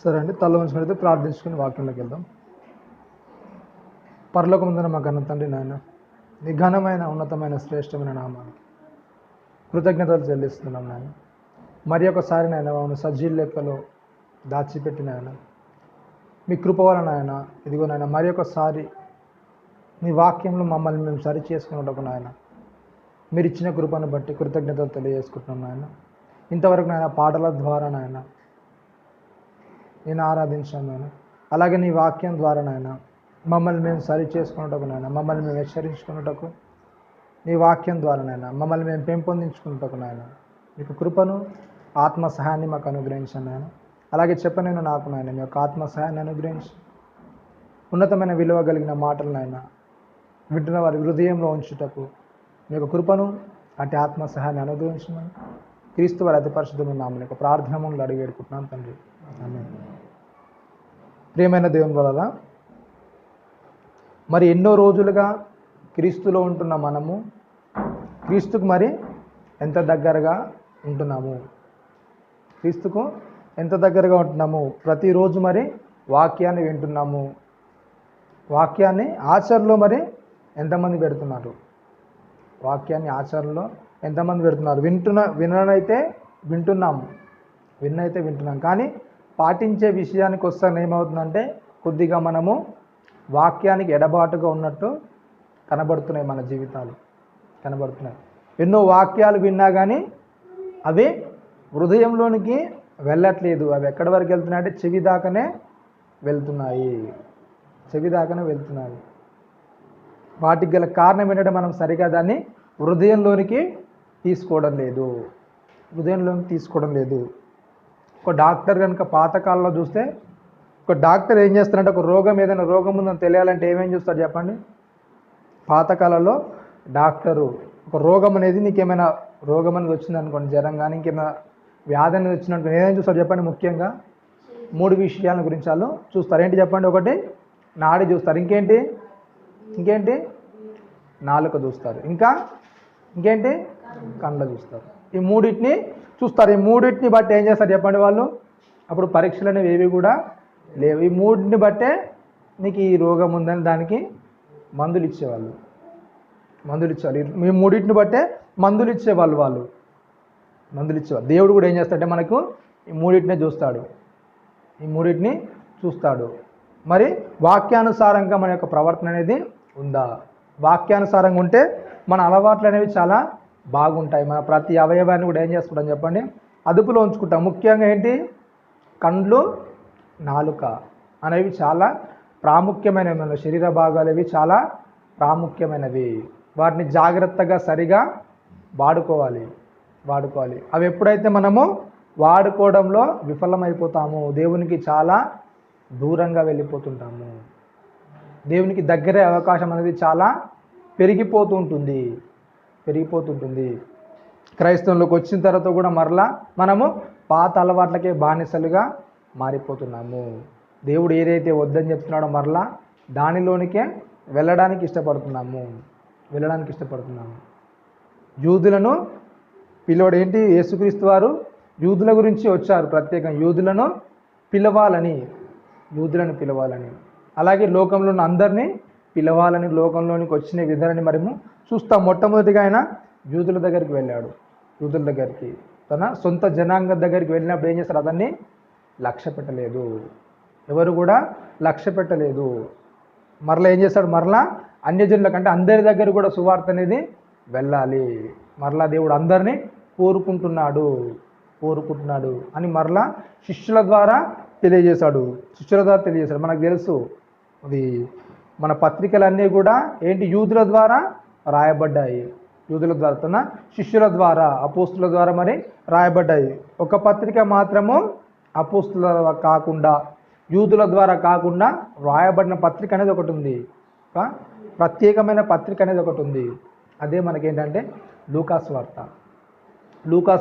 సరే అండి, తల వంచుకుని ప్రార్థించుకుని వాక్యంలోకి వెళ్దాం. పరలోకమందున మా ఘన తండ్రి నాయన, నీ ఘనమైన ఉన్నతమైన శ్రేష్టమైన నామానికి కృతజ్ఞతలు చెల్లిస్తున్నాం నాయన. మరి ఒకసారి నాయన మమ్మల్ని సజీవ లెక్కలో దాచిపెట్టిన ఆయన మీ కృప వలన నాయన, ఇదిగో నాయన మరి ఒకసారి మీ వాక్యంలో మమ్మల్ని మేము సరి చేసుకున్నటకు నాయన మీరు ఇచ్చిన కృపను బట్టి కృతజ్ఞతలు తెలియజేసుకుంటున్నాం నాయన. ఇంతవరకు నాయన పాటల ద్వారా నాయన నేను ఆరాధించాను నాయన, అలాగే నీ వాక్యం ద్వారా నాయన మమ్మల్ని మేము సరి చేసుకున్నటకు నాయన, మమ్మల్ని మేము హెచ్చరించుకున్నటకు నీ వాక్యం ద్వారా నాయన మమ్మల్ని మేము పెంపొందించుకున్నటకు నాయన మీకు కృపను ఆత్మ సహాయాన్ని మాకు అనుగ్రహించాను నాయన. అలాగే చెప్పనైనా నాకు నాయన మీ యొక్క ఆత్మ సహాయాన్ని అనుగ్రహించి ఉన్నతమైన విలువ కలిగిన మాటలు నాయన వింటున్న వారి హృదయంలో ఉంచుటకు మీ యొక్క కృపను అటు ఆత్మ సహాయాన్ని అనుగ్రహించమని క్రీస్తు వారి అతి పరిశుద్ధమైన నామమున యొక్క ప్రార్థనలు అడిగి వేడుకుంటున్నాను తండ్రి, ఆమేన్. ప్రియమైన దేవుని వలన మరి ఎన్నో రోజులుగా క్రీస్తులో ఉంటున్న మనము క్రీస్తుకు మరి ఎంత దగ్గరగా ఉంటున్నాము, క్రీస్తుకు ఎంత దగ్గరగా ఉంటున్నాము. ప్రతిరోజు మరి వాక్యాన్ని వింటున్నాము, వాక్యాన్ని ఆచరణలో మరి ఎంతమంది పెడుతున్నారు, వాక్యాన్ని ఆచరణలో ఎంతమంది పెడుతున్నారు. వినైతే వింటున్నాం, కానీ పాటించే విషయానికి వస్తాను ఏమవుతుందంటే కొద్దిగా మనము వాక్యానికి ఎడబాటుగా ఉన్నట్టు కనబడుతున్నాయి, మన జీవితాలు కనబడుతున్నాయి. ఎన్నో వాక్యాలు విన్నా కానీ అవి హృదయంలోనికి వెళ్ళట్లేదు. అవి ఎక్కడి వరకు వెళ్తున్నాయంటే చెవి దాకానే వెళ్తున్నాయి. వాటికి గల కారణం ఏంటంటే మనం సరిగా దాన్ని హృదయంలోనికి తీసుకోవడం లేదు. ఒక డాక్టర్ కనుక పాతకాలంలో చూస్తే ఒక డాక్టర్ ఏం చేస్తారంటే ఒక ఏదైనా రోగం ఉందని తెలియాలంటే ఏమేం చూస్తారు చెప్పండి. పాతకాలంలో డాక్టరు ఒక రోగం అనేది నీకేమైనా రోగం అనేది వచ్చిందనుకోండి, జ్వరం కానీ ఇంకేమైనా వ్యాధి అనేది వచ్చిందనుకోండి, ఏమేమి చూస్తారు చెప్పండి. ముఖ్యంగా 3 విషయాల గురించి వాళ్ళు చూస్తారు. ఏంటి చెప్పండి? ఒకటి నాడి చూస్తారు, ఇంకేంటి నాలుక చూస్తారు, ఇంకేంటి కళ్ళ చూస్తారు. ఈ మూడింటిని చూస్తారు. ఈ మూడింటిని బట్టి ఏం చేస్తారు చెప్పండి వాళ్ళు. అప్పుడు పరీక్షలు అనేవి ఏవి కూడా లేవు. ఈ మూడింటిని బట్టే నీకు ఈ రోగం ఉందని దానికి మందులు ఇచ్చేవాళ్ళు. ఈ మూడింటిని బట్టే మందులు ఇచ్చేవాళ్ళు. దేవుడు కూడా ఏం చేస్తాడంటే మనకు ఈ మూడింటినే చూస్తాడు. మరి వాక్యానుసారంగా మన యొక్క ప్రవర్తన అనేది ఉందా? వాక్యానుసారంగా ఉంటే మన అలవాట్లు అనేవి చాలా బాగుంటాయి. మన ప్రతి అవయవాన్ని కూడా ఏం చేసుకుంటాం చెప్పండి, అదుపులో ఉంచుకుంటాం. ముఖ్యంగా ఏంటి, కండ్లు, నాలుక అనేవి చాలా ప్రాముఖ్యమైనవి. మన శరీర భాగాలు ఇవి చాలా ప్రాముఖ్యమైనవి. వాటిని జాగ్రత్తగా సరిగా వాడుకోవాలి. అవి ఎప్పుడైతే మనము వాడుకోవడంలో విఫలమైపోతామో దేవునికి చాలా దూరంగా వెళ్ళిపోతుంటాము. దేవునికి దగ్గరే అవకాశం అనేది చాలా పెరిగిపోతూ ఉంటుంది. క్రైస్తవంలోకి వచ్చిన తర్వాత కూడా మరలా మనము పాత అలవాట్లకే బానిసలుగా మారిపోతున్నాము. దేవుడు ఏదైతే వద్దని చెప్తున్నాడో మరలా దానిలోనికే వెళ్ళడానికి ఇష్టపడుతున్నాము. యూదులను పిలవడు ఏంటి, యేసుక్రీస్తు వారు యూదుల గురించి వచ్చారు, ప్రత్యేకంగా యూదులను పిలవాలని. అలాగే లోకంలో ఉన్న అందరినీ పిలవాలని లోకంలోనికి వచ్చిన విధానాన్ని మనము చూస్తాం. మొట్టమొదటిగా ఆయన యూదుల దగ్గరికి వెళ్ళాడు. తన సొంత జనాంగం దగ్గరికి వెళ్ళినప్పుడు ఏం చేస్తారు, అతన్ని లక్ష్య పెట్టలేదు. ఎవరు కూడా లక్ష్య పెట్టలేదు. మరలా ఏం చేస్తాడు, మరలా అన్యజనుల కంటే అందరి దగ్గర కూడా సువార్త అనేది వెళ్ళాలి. మరలా దేవుడు అందరినీ కోరుకుంటున్నాడు అని మరలా శిష్యుల ద్వారా తెలియజేశాడు. మనకు తెలుసు అది మన పత్రికలన్నీ కూడా ఏంటి, యూదుల ద్వారా రాయబడ్డాయి. తన శిష్యుల ద్వారా, అపోస్తుల ద్వారా మరి రాయబడ్డాయి. ఒక పత్రిక మాత్రము అపోస్తుల కాకుండా, యూదుల ద్వారా కాకుండా రాయబడిన పత్రిక అనేది ఒకటి ఉంది. ప్రత్యేకమైన పత్రిక అనేది ఒకటి ఉంది. అదే మనకేంటంటే లూకాసు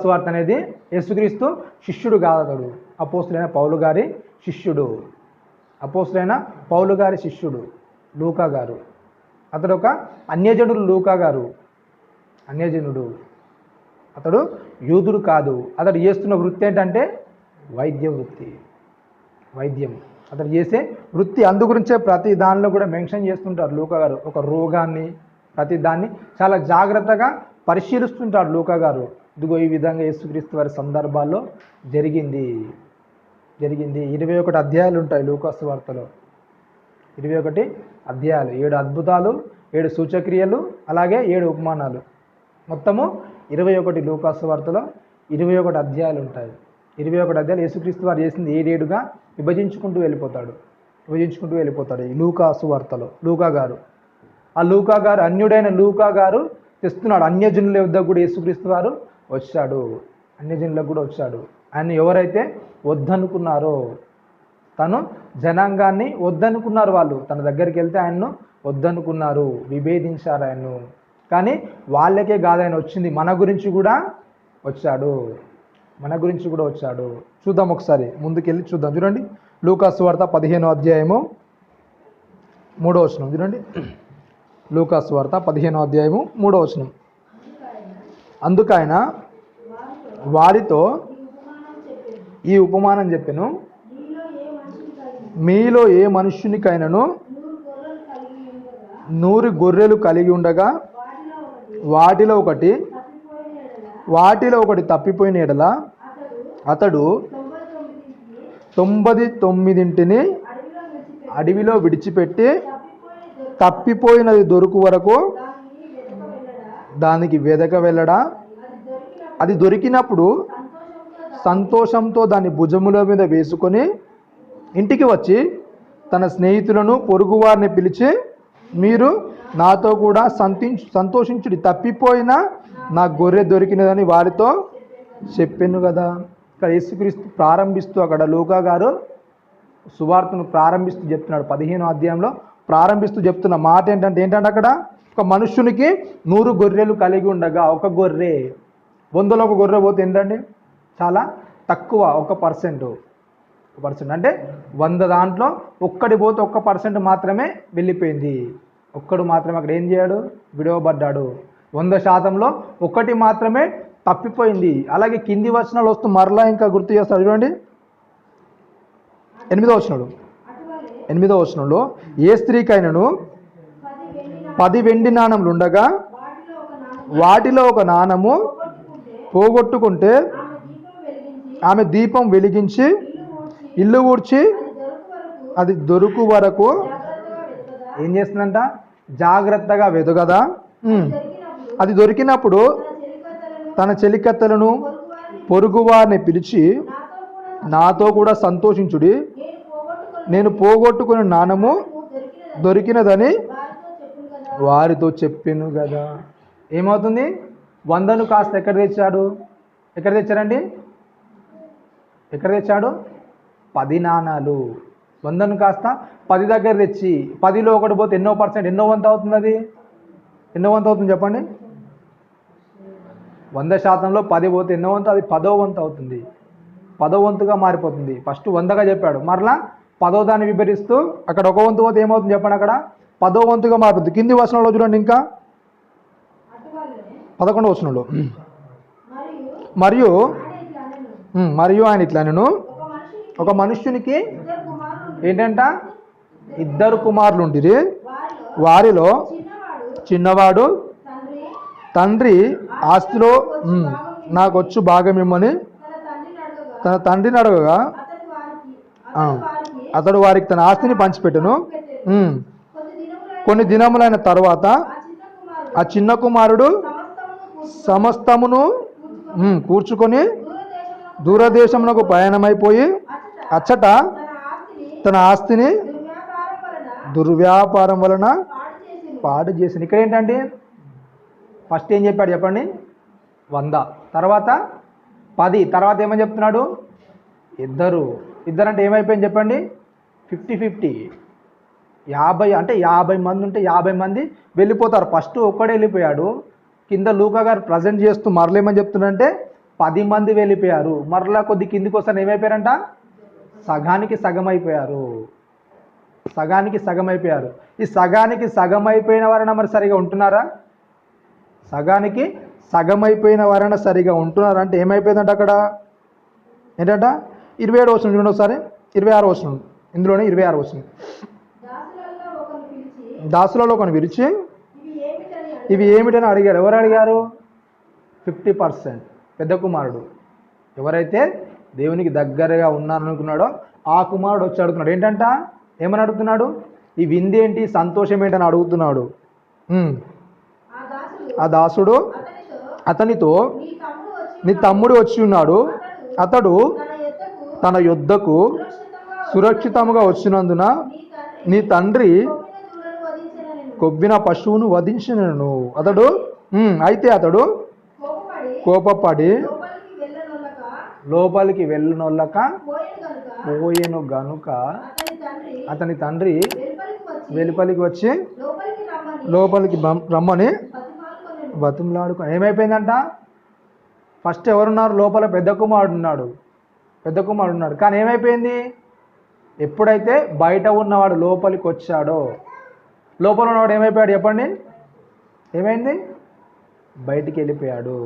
వార్త అనేది యేసుక్రీస్తు శిష్యుడు కాదు, అతడు అపోస్తులైన పౌలు గారి శిష్యుడు లూకా గారు. అతడు ఒక అన్యజనుడు. అతడు యూదుడు కాదు. అతడు చేస్తున్న వృత్తి ఏంటంటే వైద్య వృత్తి. వైద్యం అతను చేసే వృత్తి. అందుగురించే ప్రతి దానిలో కూడా మెన్షన్ చేస్తుంటారు లూకా గారు. ఒక రోగాన్ని ప్రతి దాన్ని చాలా జాగ్రత్తగా పరిశీలిస్తుంటారు లూకా గారు. ఇదిగో ఈ విధంగా యేసుక్రీస్తు వారి సందర్భాల్లో జరిగింది. 21 అధ్యాయాలు ఉంటాయి లూకా సువార్తలో. 21 అధ్యాయాలు, 7 అద్భుతాలు, 7 సూచక్రియలు, అలాగే 7 ఉపమానాలు. మొత్తము 21 లూకా సువార్తలో 21 అధ్యాయాలు ఉంటాయి. 21 అధ్యాయాలు యేసుక్రీస్తు వారు చేసింది ఏడేడుగా విభజించుకుంటూ వెళ్ళిపోతాడు ఈ లూకా సువార్తలో. లూకా గారు, ఆ లూకా గారు, అన్యుడైన లూకా గారు తెస్తున్నాడు. అన్యజనుల వద్దకు కూడా యేసుక్రీస్తు వారు వచ్చాడు. అన్యజనులకు కూడా వచ్చాడు. ఆయన ఎవరైతే వద్దనుకున్నారో, తను జనాంగాన్ని వద్దనుకున్నారు, వాళ్ళు తన దగ్గరికి వెళ్తే ఆయన్ను వద్దనుకున్నారు, విభేదించారు ఆయన్ను. కానీ వాళ్ళకే కాదు ఆయన వచ్చింది, మన గురించి కూడా వచ్చాడు. చూద్దాం ఒకసారి, ముందుకెళ్ళి చూద్దాం. చూడండి లూకా సువార్త 15వ అధ్యాయము 3వ వచనం. చూడండి లూకా సువార్త 15వ అధ్యాయము 3వ వచనం. అందుకైన వారితో ఈ ఉపమానం చెప్పెను, మీలో ఏ మనుష్యునికైనను 100 గొర్రెలు కలిగి ఉండగా వాటిలో ఒకటి తప్పిపోయిన ఎడల అతడు 99 అడవిలో విడిచిపెట్టి తప్పిపోయినది దొరుకు వరకు దానికి వెదక వెళ్ళడా? అది దొరికినప్పుడు సంతోషంతో దాన్ని భుజముల మీద వేసుకొని ఇంటికి వచ్చి తన స్నేహితులను, పొరుగువారిని పిలిచి, మీరు నాతో కూడా సంతోషించుడి, తప్పిపోయిన నా గొర్రె దొరికినదని వారితో చెప్పాను కదా. ఇక్కడ యేసుక్రీస్తు ప్రారంభిస్తూ, అక్కడ లూకా గారు సువార్తను ప్రారంభిస్తూ చెప్తున్నాడు. 15వ అధ్యాయంలో ప్రారంభిస్తూ చెప్తున్న మాట ఏంటంటే అక్కడ ఒక మనుష్యునికి 100 గొర్రెలు కలిగి ఉండగా, ఒక గొర్రె 100లో ఒక గొర్రె పోతే ఏంటండి? చాలా తక్కువ, 1%. అంటే 100 దాంట్లో ఒక్కడి పోతే 1% మాత్రమే వెళ్ళిపోయింది. ఒక్కడు మాత్రమే అక్కడ ఏం చేయాడు? విడవబడ్డాడు. 100%లో ఒకటి మాత్రమే తప్పిపోయింది. అలాగే కింది వచనాలు వస్తూ మరలా ఇంకా గుర్తు చేస్తాడు. చూడండి 8వ వచనంలో, ఏ స్త్రీకైనను 10 వెండి నాణములు ఉండగా వాటిలో ఒక నాణము పోగొట్టుకుంటే ఆమె దీపం వెలిగించి ఇల్లు ఊడ్చి అది దొరుకు వరకు ఏం చేస్తుందంట? జాగ్రత్తగా వెతుకదా? అది దొరికినప్పుడు తన చెలికత్తెలను, పొరుగువారిని పిలిచి, నాతో కూడా సంతోషించుడి, నేను పోగొట్టుకున్న నాణము దొరికినదని వారితో చెప్పాను కదా. ఏమవుతుంది? 100ను కాస్త ఎక్కడ తెచ్చారండి? ఎక్కడ తెచ్చాడు? 10 నాణాలు. 100ను కాస్త 10 దగ్గర తెచ్చి 10లో ఒకటి పోతే ఎన్నో వంతు అవుతుంది? అది ఎన్నో వంతు అవుతుంది చెప్పండి? 100%లో 10 పోతే ఎన్నో వంతు? అది 10వ వంతు అవుతుంది. 10వ వంతుగా మారిపోతుంది. ఫస్ట్ 100గా చెప్పాడు, మరలా 10వ దాన్ని విభజిస్తూ అక్కడ 1 వంతు పోతే ఏమవుతుంది చెప్పండి? అక్కడ 10వ వంతుగా మారుతుంది. కింది వచనంలో చూడండి, ఇంకా 11వ వచనంలో, మరియు ఆయన ఇట్లా నేను ఒక మనుష్యునికి ఏంటంట? 2 కుమారులు ఉండిరి. వారిలో చిన్నవాడు తండ్రి ఆస్తిలో నాకొచ్చు భాగం ఇమ్మని తన తండ్రిని అడగగా అతడు వారికి తన ఆస్తిని పంచిపెట్టెను. కొన్ని దినములైన తర్వాత ఆ చిన్న కుమారుడు సమస్తమును కూర్చుకొని దూరదేశమునకు ప్రయాణమైపోయి అచ్చట తన ఆస్తిని దుర్వ్యాపారం వలన పాడు చేసింది. ఇక్కడ ఏంటండి? ఫస్ట్ ఏం చెప్పాడు చెప్పండి? 100, తర్వాత 10, తర్వాత ఏమని చెప్తున్నాడు? ఇద్దరు అంటే ఏమైపోయింది చెప్పండి? 50-50. 50 అంటే 50 మంది ఉంటే 50 మంది వెళ్ళిపోతారు. ఫస్ట్ ఒక్కడే వెళ్ళిపోయాడు. కింద లూకా గారు ప్రజెంట్ చేస్తూ మరలా ఏమని చెప్తున్నాడంటే 10 మంది వెళ్ళిపోయారు. మరలా కొద్ది కిందికి వస్తారు, ఏమైపోయారంట? సగానికి సగం అయిపోయారు. ఈ సగానికి సగం అయిపోయిన వారైనా మరి సరిగా ఉంటున్నారా? సగానికి సగం అయిపోయిన వారైనా సరిగా ఉంటున్నారా అంటే ఏమైపోయిందంట? అక్కడ ఏంటంట? 27వ వచనం చూడండి ఒకసారి. 26వ వచనం, ఇందులోనే 26వ వచనం. దాసులలో ఒకని విరిచి ఇవి ఏమిటని అడిగాడు. ఎవరు అడిగారు? 50%. పెద్ద కుమారుడు ఎవరైతే దేవునికి దగ్గరగా ఉన్నారనుకున్నాడో ఆ కుమారుడు వచ్చి అడుగుతున్నాడు. ఏంటంట? ఏమని అడుగుతున్నాడు? ఈ విందేంటి, సంతోషం ఏంటని అడుగుతున్నాడు. ఆ దాసుడు అతనితో, నీ తమ్ముడు వచ్చి ఉన్నాడు, అతడు తన యొద్దకు సురక్షితముగా వచ్చినందున నీ తండ్రి కొవ్విన పశువును వధించినను. అతడు అయితే అతడు కోపపడి లోపలికి వెళ్ళనొల్లక పోయెను గనుక అతని తండ్రి వెలుపలికి వచ్చి లోపలికి రమ్మని బతిమలాడుకో. ఏమైపోయిందంట? ఫస్ట్ ఎవరున్నారు? లోపల పెద్ద కుమారుడు ఉన్నాడు. కానీ ఏమైపోయింది? ఎప్పుడైతే బయట ఉన్నవాడు లోపలికి వచ్చాడో, లోపల ఉన్నవాడు ఏమైపోయాడు చెప్పండి? ఏమైంది? బయటికి వెళ్ళిపోయాడు.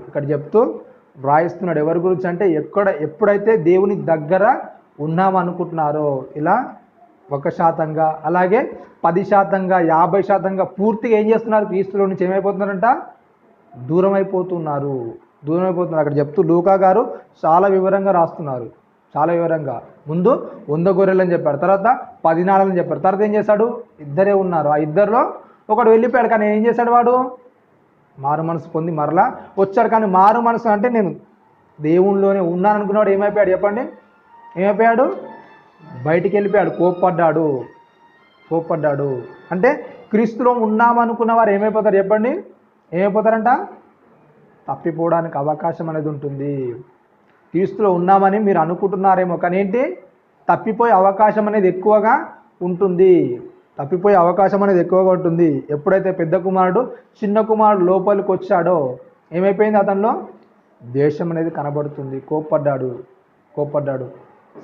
ఇక్కడ చెప్తూ వ్రాయిస్తున్నాడు. ఎవరి గురించి అంటే, ఎప్పుడైతే దేవుని దగ్గర ఉన్నామనుకుంటున్నారో, ఇలా 1%, అలాగే 10%, 50% పూర్తిగా ఏం చేస్తున్నారు? క్రీస్తులో నుంచి ఏమైపోతున్నారంట? దూరం అయిపోతున్నారు. అక్కడ చెప్తూ లూకా గారు చాలా వివరంగా రాస్తున్నారు. చాలా వివరంగా. ముందు 100 గొర్రెలని చెప్పాడు, తర్వాత 10 నాళాలని చెప్పాడు. తర్వాత ఏం చేశాడు? ఇద్దరే ఉన్నారు. ఆ ఇద్దరిలో ఒకడు వెళ్ళిపోయాడు. కానీ ఏం చేశాడు? వాడు మారు మనసు పొంది మరలా వచ్చాడు. కానీ మారు మనసు అంటే నేను దేవునిలోనే ఉన్నాను అనుకున్నాడు. ఏమైపోయాడు చెప్పండి? ఏమైపోయాడు? బయటికి వెళ్ళిపోయాడు. కోప్పడ్డాడు. అంటే క్రీస్తులో ఉన్నామనుకున్న వారు ఏమైపోతారు చెప్పండి? ఏమైపోతారంట? తప్పిపోవడానికి అవకాశం అనేది ఉంటుంది. క్రీస్తులో ఉన్నామని మీరు అనుకుంటున్నారేమో, కానీ ఏంటి? తప్పిపోయే అవకాశం అనేది ఎక్కువగా ఉంటుంది. ఎప్పుడైతే పెద్ద కుమారుడు చిన్న కుమారుడు లోపలికి వచ్చాడో ఏమైపోయింది? అతనిలో ద్వేషం అనేది కనబడుతుంది. కోప్పడ్డాడు.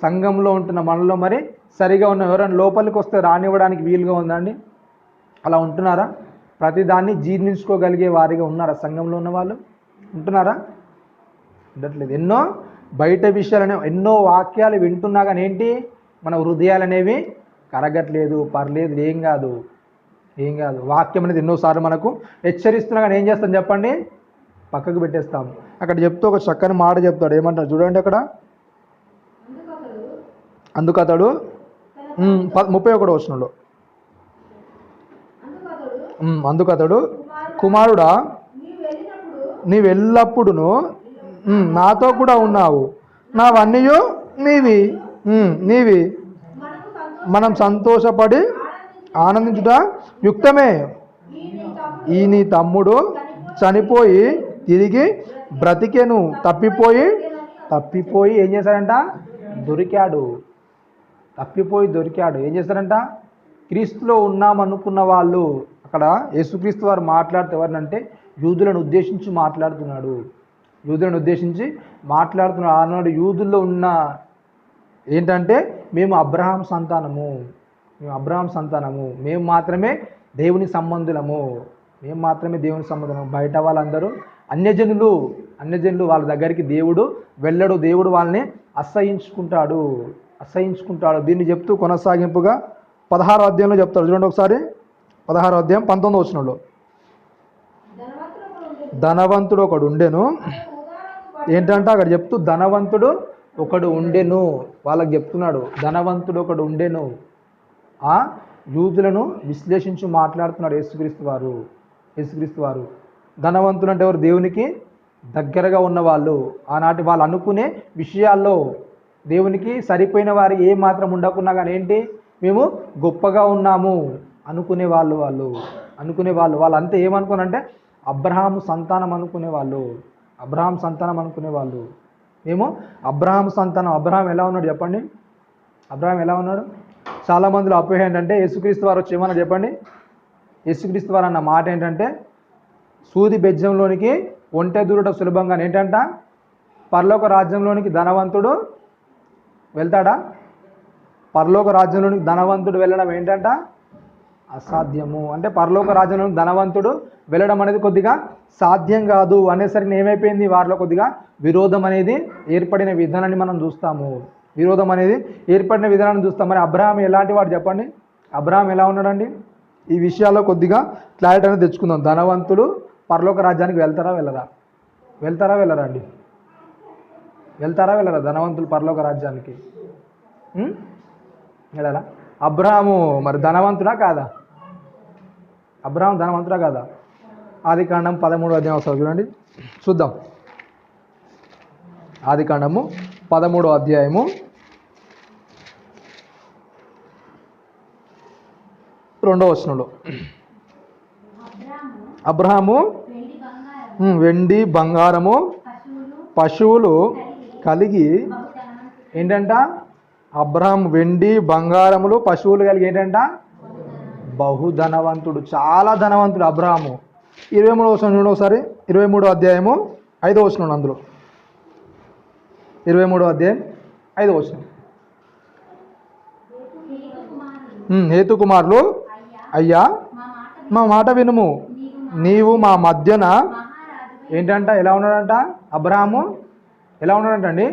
సంఘంలో ఉంటున్న మనలో మరి సరిగా ఉన్న ఎవరైనా లోపలికి వస్తే రానివ్వడానికి వీలుగా ఉందండి? అలా ఉంటున్నారా? ప్రతిదాన్ని జీర్ణించుకోగలిగే వారిగా ఉన్నారా? సంఘంలో ఉన్న వాళ్ళు ఉంటున్నారా? ఉండట్లేదు. ఎన్నో బయట విషయాలనే ఎన్నో వాక్యాలు వింటున్నా కానీ ఏంటి? మన హృదయాలు అనేవి కరగట్లేదు. పర్లేదు, ఏం కాదు. వాక్యం అనేది ఎన్నోసార్లు మనకు హెచ్చరిస్తున్నా కానీ ఏం చేస్తాం చెప్పండి? పక్కకు పెట్టేస్తాం. అక్కడ చెప్తూ ఒక చక్కని మాట చెప్తాడు. ఏమంటారు చూడండి అక్కడ. అందుకతడు 31వ వచనంలో, అందుకతడు కుమారుడా, నీవెల్లప్పుడును నాతో కూడా ఉన్నావు, నావన్నీ నీవి, మనం సంతోషపడి ఆనందించుట యుక్తమే. ఈ నీ తమ్ముడు చనిపోయి తిరిగి బ్రతికెను, తప్పిపోయి ఏం చేశారంట? దొరికాడు. ఏం చేస్తారంట? క్రీస్తులో ఉన్నామనుకున్న వాళ్ళు. అక్కడ యేసుక్రీస్తు వారు మాట్లాడుతూ ఎవరినంటే యూదులను ఉద్దేశించి మాట్లాడుతున్నాడు. ఆనాడు యూదుల్లో ఉన్న ఏంటంటే, మేము అబ్రహాం సంతానము, మేము మాత్రమే దేవుని సంబంధులము, బయట వాళ్ళందరూ అన్యజనులు. వాళ్ళ దగ్గరికి దేవుడు వెళ్ళడు. దేవుడు వాళ్ళని అసహించుకుంటాడు. దీన్ని చెప్తూ కొనసాగింపుగా 16వ అధ్యాయంలో చెప్తాడు. చూడండి ఒకసారి. 16వ అధ్యాయం 19వ వచనంలో, ధనవంతుడు ఒకడు ఉండెను. ఏంటంటే అక్కడ చెప్తూ ధనవంతుడు ఒకడు ఉండెను. వాళ్ళకి చెప్తున్నాడు ధనవంతుడు ఒకడు ఉండెను. ఆ యూదులను విశ్లేషించి మాట్లాడుతున్నాడు యేసుక్రీస్తు వారు. ధనవంతులు అంటే ఎవరు? దేవునికి దగ్గరగా ఉన్నవాళ్ళు. ఆనాటి వాళ్ళు అనుకునే విషయాల్లో దేవునికి సరిపోయిన వారు ఏ మాత్రం ఉండకున్నా కానీ ఏంటి? మేము గొప్పగా ఉన్నాము అనుకునే వాళ్ళు. వాళ్ళంతా ఏమనుకున్నారంటే అబ్రహాము సంతానం అనుకునే వాళ్ళు. మేము అబ్రహాము సంతానం. అబ్రహాం ఎలా ఉన్నాడు చెప్పండి? చాలా మందిలో అపోహ ఏంటంటే యేసుక్రీస్తు వారు వచ్చి ఏమన్నా చెప్పండి? యేసుక్రీస్తు వారు అన్న మాట ఏంటంటే, సూది బెజ్జంలోనికి ఒంటె దూరట సులభంగా. ఏంటంట? పరలోక రాజ్యంలోనికి ధనవంతుడు వెళ్తాడా? పరలోక రాజ్యంలోనికి ధనవంతుడు వెళ్ళడం ఏంటంట? అసాధ్యము. అంటే పరలోక రాజ్యంలోనికి ధనవంతుడు వెళ్ళడం అనేది కొద్దిగా సాధ్యం కాదు అనేసరికి ఏమైపోయింది? వారిలో కొద్దిగా విరోధం అనేది ఏర్పడిన విధానాన్ని మనం చూస్తాము. విరోధం అనేది ఏర్పడిన విధానాన్ని చూస్తాం. మరి అబ్రహాం ఎలాంటి వాడు చెప్పండి? అబ్రహాం ఎలా ఉన్నాడండి? ఈ విషయాల్లో కొద్దిగా క్లారిటీ అనేది తెచ్చుకుందాం. ధనవంతులు పరలోక రాజ్యానికి వెళ్తారా వెళ్ళరా? వెళ్ళరా అండి? వెళ్తారా వెళ్ళరా ధనవంతులు పరలోక రాజ్యానికి? వెళ్ళరా? అబ్రహాము మరి ధనవంతుడా కాదా? అబ్రహాం ధనవంతుడా కాదా? ఆదికాండం 13వ అధ్యాయం వస్తుంది చూడండి, చూద్దాం. ఆదికాండము 13వ అధ్యాయము 2వ వచనంలో అబ్రహాము వెండి బంగారము పశువులు కలిగి ఏంటంట? అబ్రహాం వెండి బంగారములు పశువులు కలిగి ఏంటంట? బహుధనవంతుడు, చాలా ధనవంతుడు అబ్రహాము. 23వ వచనం చూడండి ఒకసారి. 23వ అధ్యాయము 5వ వచనం, అందులో 23వ అధ్యాయం 5వ వచనం. హేతు కుమారులు, అయ్యా మా మాట వినుము, నీవు మా మధ్యన ఏంటంట? ఎలా ఉన్నాడంట అబ్రహాము? ఎలా ఉన్నాడంట అండి?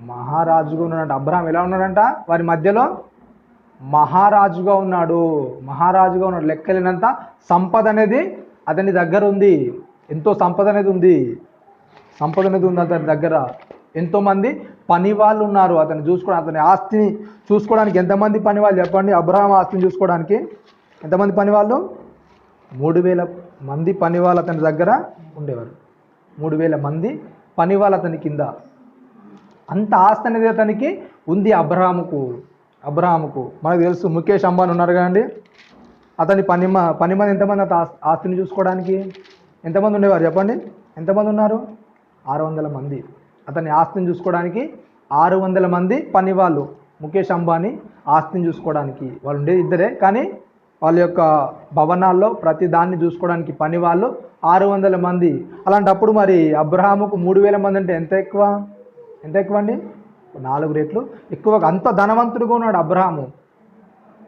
మహారాజుగా ఉన్నాడంట. అబ్రహాం ఎలా ఉన్నాడంట? వారి మధ్యలో మహారాజుగా ఉన్నాడు. మహారాజుగా ఉన్నాడు. లెక్కలేనంత సంపద అనేది అతని దగ్గర ఉంది. ఎంతో సంపద అనేది ఉంది. సంపద అనేది ఉంది అతని దగ్గర. ఎంతోమంది పని వాళ్ళు ఉన్నారు అతన్ని చూసుకోవడానికి. అతని ఆస్తిని చూసుకోవడానికి ఎంతమంది పని వాళ్ళు చెప్పండి? అబ్రహాం ఆస్తిని చూసుకోవడానికి ఎంతమంది పని వాళ్ళు? 3000 మంది పని వాళ్ళు అతని దగ్గర ఉండేవారు. 3000 మంది పని వాళ్ళు అతని కింద. అంత ఆస్తి అనేది అతనికి ఉంది అబ్రహాముకు. మనకు తెలుసు ముఖేష్ అంబానీ ఉన్నారు కదండి, అతని పని మంది ఎంతమంది ఆస్తిని చూసుకోవడానికి? ఎంతమంది ఉండేవారు చెప్పండి? ఎంతమంది ఉన్నారు? 600 మంది. అతని ఆస్తిని చూసుకోవడానికి 600 మంది పని వాళ్ళు. ముఖేష్ అంబానీ ఆస్తిని చూసుకోవడానికి వాళ్ళు ఉండేది ఇద్దరే, కానీ వాళ్ళ యొక్క భవనాల్లో ప్రతి దాన్ని చూసుకోవడానికి పని వాళ్ళు 600 మంది. అలాంటప్పుడు మరి అబ్రహాముకు 3000 మంది అంటే ఎంత ఎక్కువ అండి? 4 రెట్లు ఎక్కువ. అంత ధనవంతుడిగా ఉన్నాడు అబ్రహాము.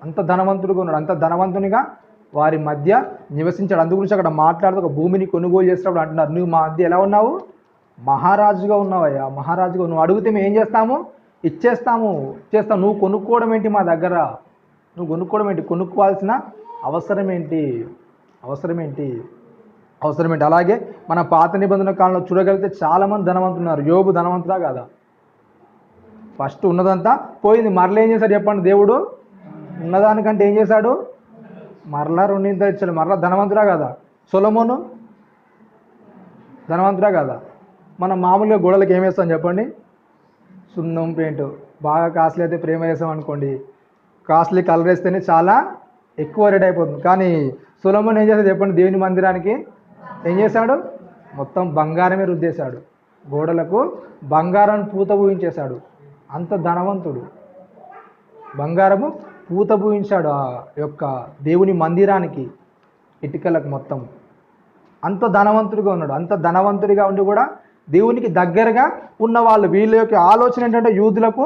అంత ధనవంతునిగా వారి మధ్య నివసించాడు. అందు గురించి అక్కడ మాట్లాడుతూ ఒక భూమిని కొనుగోలు చేసినప్పుడు అంటున్నారు, నువ్వు మా మధ్య ఎలా ఉన్నావు? మహారాజుగా ఉన్నావయ్యా, మహారాజుగా. నువ్వు అడిగితే మేము ఏం చేస్తాము? ఇచ్చేస్తాము. నువ్వు కొనుక్కోవడం ఏంటి మా దగ్గర? కొనుక్కోవాల్సిన అవసరం ఏంటి? అలాగే మన పాత నిబంధన కాలంలో చూడగలిగితే చాలామంది ధనవంతులు ఉన్నారు. యోబు ధనవంతుడా కాదా? ఫస్ట్ ఉన్నదంతా పోయింది. మరలా ఏం చేశాడు చెప్పండి? దేవుడు ఉన్నదానికంటే ఏం చేశాడు? మరలా 2 ఇచ్చాడు. మరలా ధనవంతుడా కాదా? సొలొమోను ధనవంతుడా కాదా? మనం మామూలుగా గోడలకు ఏం వేస్తాం చెప్పండి? సున్నం పెయింట్. బాగా కాస్ట్లీ అయితే ప్రేమ వేసాం అనుకోండి, కాస్ట్లీ కలర్ వేస్తేనే చాలా ఎక్కువ రేట్ అయిపోతుంది. కానీ సొలొమోన్ ఏం చేశాడు చెప్పండి? దేవుని మందిరానికి ఏం చేశాడు? మొత్తం బంగారమే రుద్దేశాడు. గోడలకు బంగారం పూత పూయించేశాడు. అంత ధనవంతుడు. బంగారము పూత పూయించాడు ఆ యొక్క దేవుని మందిరానికి, ఇటుకలకు మొత్తం. అంత ధనవంతుడిగా ఉన్నాడు. అంత ధనవంతుడిగా ఉండి కూడా దేవునికి దగ్గరగా ఉన్నవాళ్ళు. వీళ్ళ యొక్క ఆలోచన ఏంటంటే యూదులకు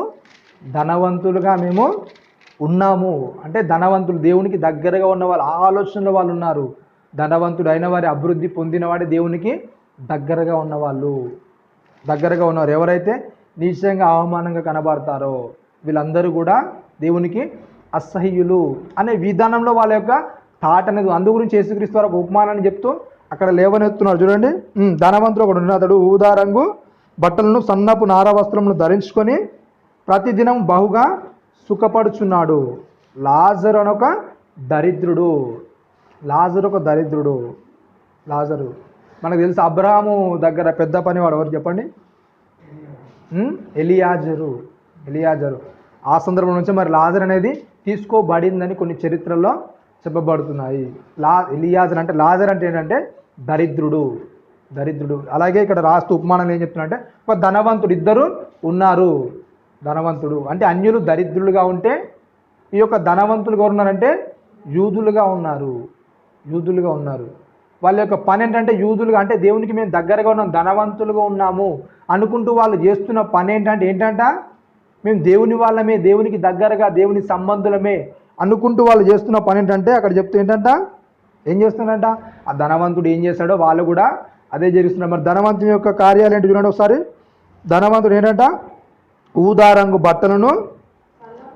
ధనవంతులుగా మేము ఉన్నాము అంటే, ధనవంతులు దేవునికి దగ్గరగా ఉన్న వాళ్ళు ఆలోచనలో వాళ్ళు ఉన్నారు. ధనవంతుడు అయిన వారి అభివృద్ధి పొందినవాడే దేవునికి దగ్గరగా ఉన్నవాళ్ళు. ఎవరైతే నీచంగా అవమానంగా కనబడతారో వీళ్ళందరూ కూడా దేవునికి అసహ్యులు అనే విధానంలో వాళ్ళ యొక్క థాట్ అనేది. అందు గురించి యేసుక్రీస్తు వారు ఒక ఉపమానాన్ని చెప్తూ అక్కడ లేవనెత్తున్నారు చూడండి. ధనవంతుడు ఒకడు ఉన్నాడు. అతడు ఊదా రంగు బట్టలను సన్నపు నార వస్త్రములను ధరించుకొని ప్రతిదినం బహుగా సుఖపడుచున్నాడు. లాజరు అనొక దరిద్రుడు. లాజరు మనకు తెలుసు. అబ్రహాము దగ్గర పెద్ద పనివాడు ఎవరు చెప్పండి? ఎలియాజరు. ఆ సందర్భం నుంచి మరి లాజర్ అనేది తీసుకోబడిందని కొన్ని చరిత్రల్లో చెప్పబడుతున్నాయి. ఎలియాజర్ అంటే, లాజర్ అంటే ఏంటంటే దరిద్రుడు. అలాగే ఇక్కడ రాస్తూ ఉపమానం ఏం చెప్తున్నారంటే, ఒక ధనవంతుడు, ఇద్దరు ఉన్నారు. ధనవంతుడు అంటే అన్యులు దరిద్రులుగా ఉంటే, ఈ యొక్క ధనవంతులు ఎవరు ఉన్నారంటే యూదులుగా ఉన్నారు. వాళ్ళ యొక్క పని ఏంటంటే యూదులుగా అంటే దేవునికి మేము దగ్గరగా ఉన్నాం, ధనవంతులుగా ఉన్నాము అనుకుంటూ వాళ్ళు చేస్తున్న పని ఏంటంట మేము దేవుని వాళ్ళమే, దేవునికి దగ్గరగా, దేవుని సంబంధులమే అనుకుంటూ వాళ్ళు చేస్తున్న పని ఏంటంటే అక్కడ చెప్తూ ఏం చేస్తున్నారంట? ఆ ధనవంతుడు ఏం చేస్తాడో వాళ్ళు కూడా అదే చేస్తున్నారు. మరి ధనవంతుని యొక్క కార్యాలు ఏంటి చూడండి ఒకసారి. ధనవంతుడు ఏంటంట? ఊదారంగు బట్టలను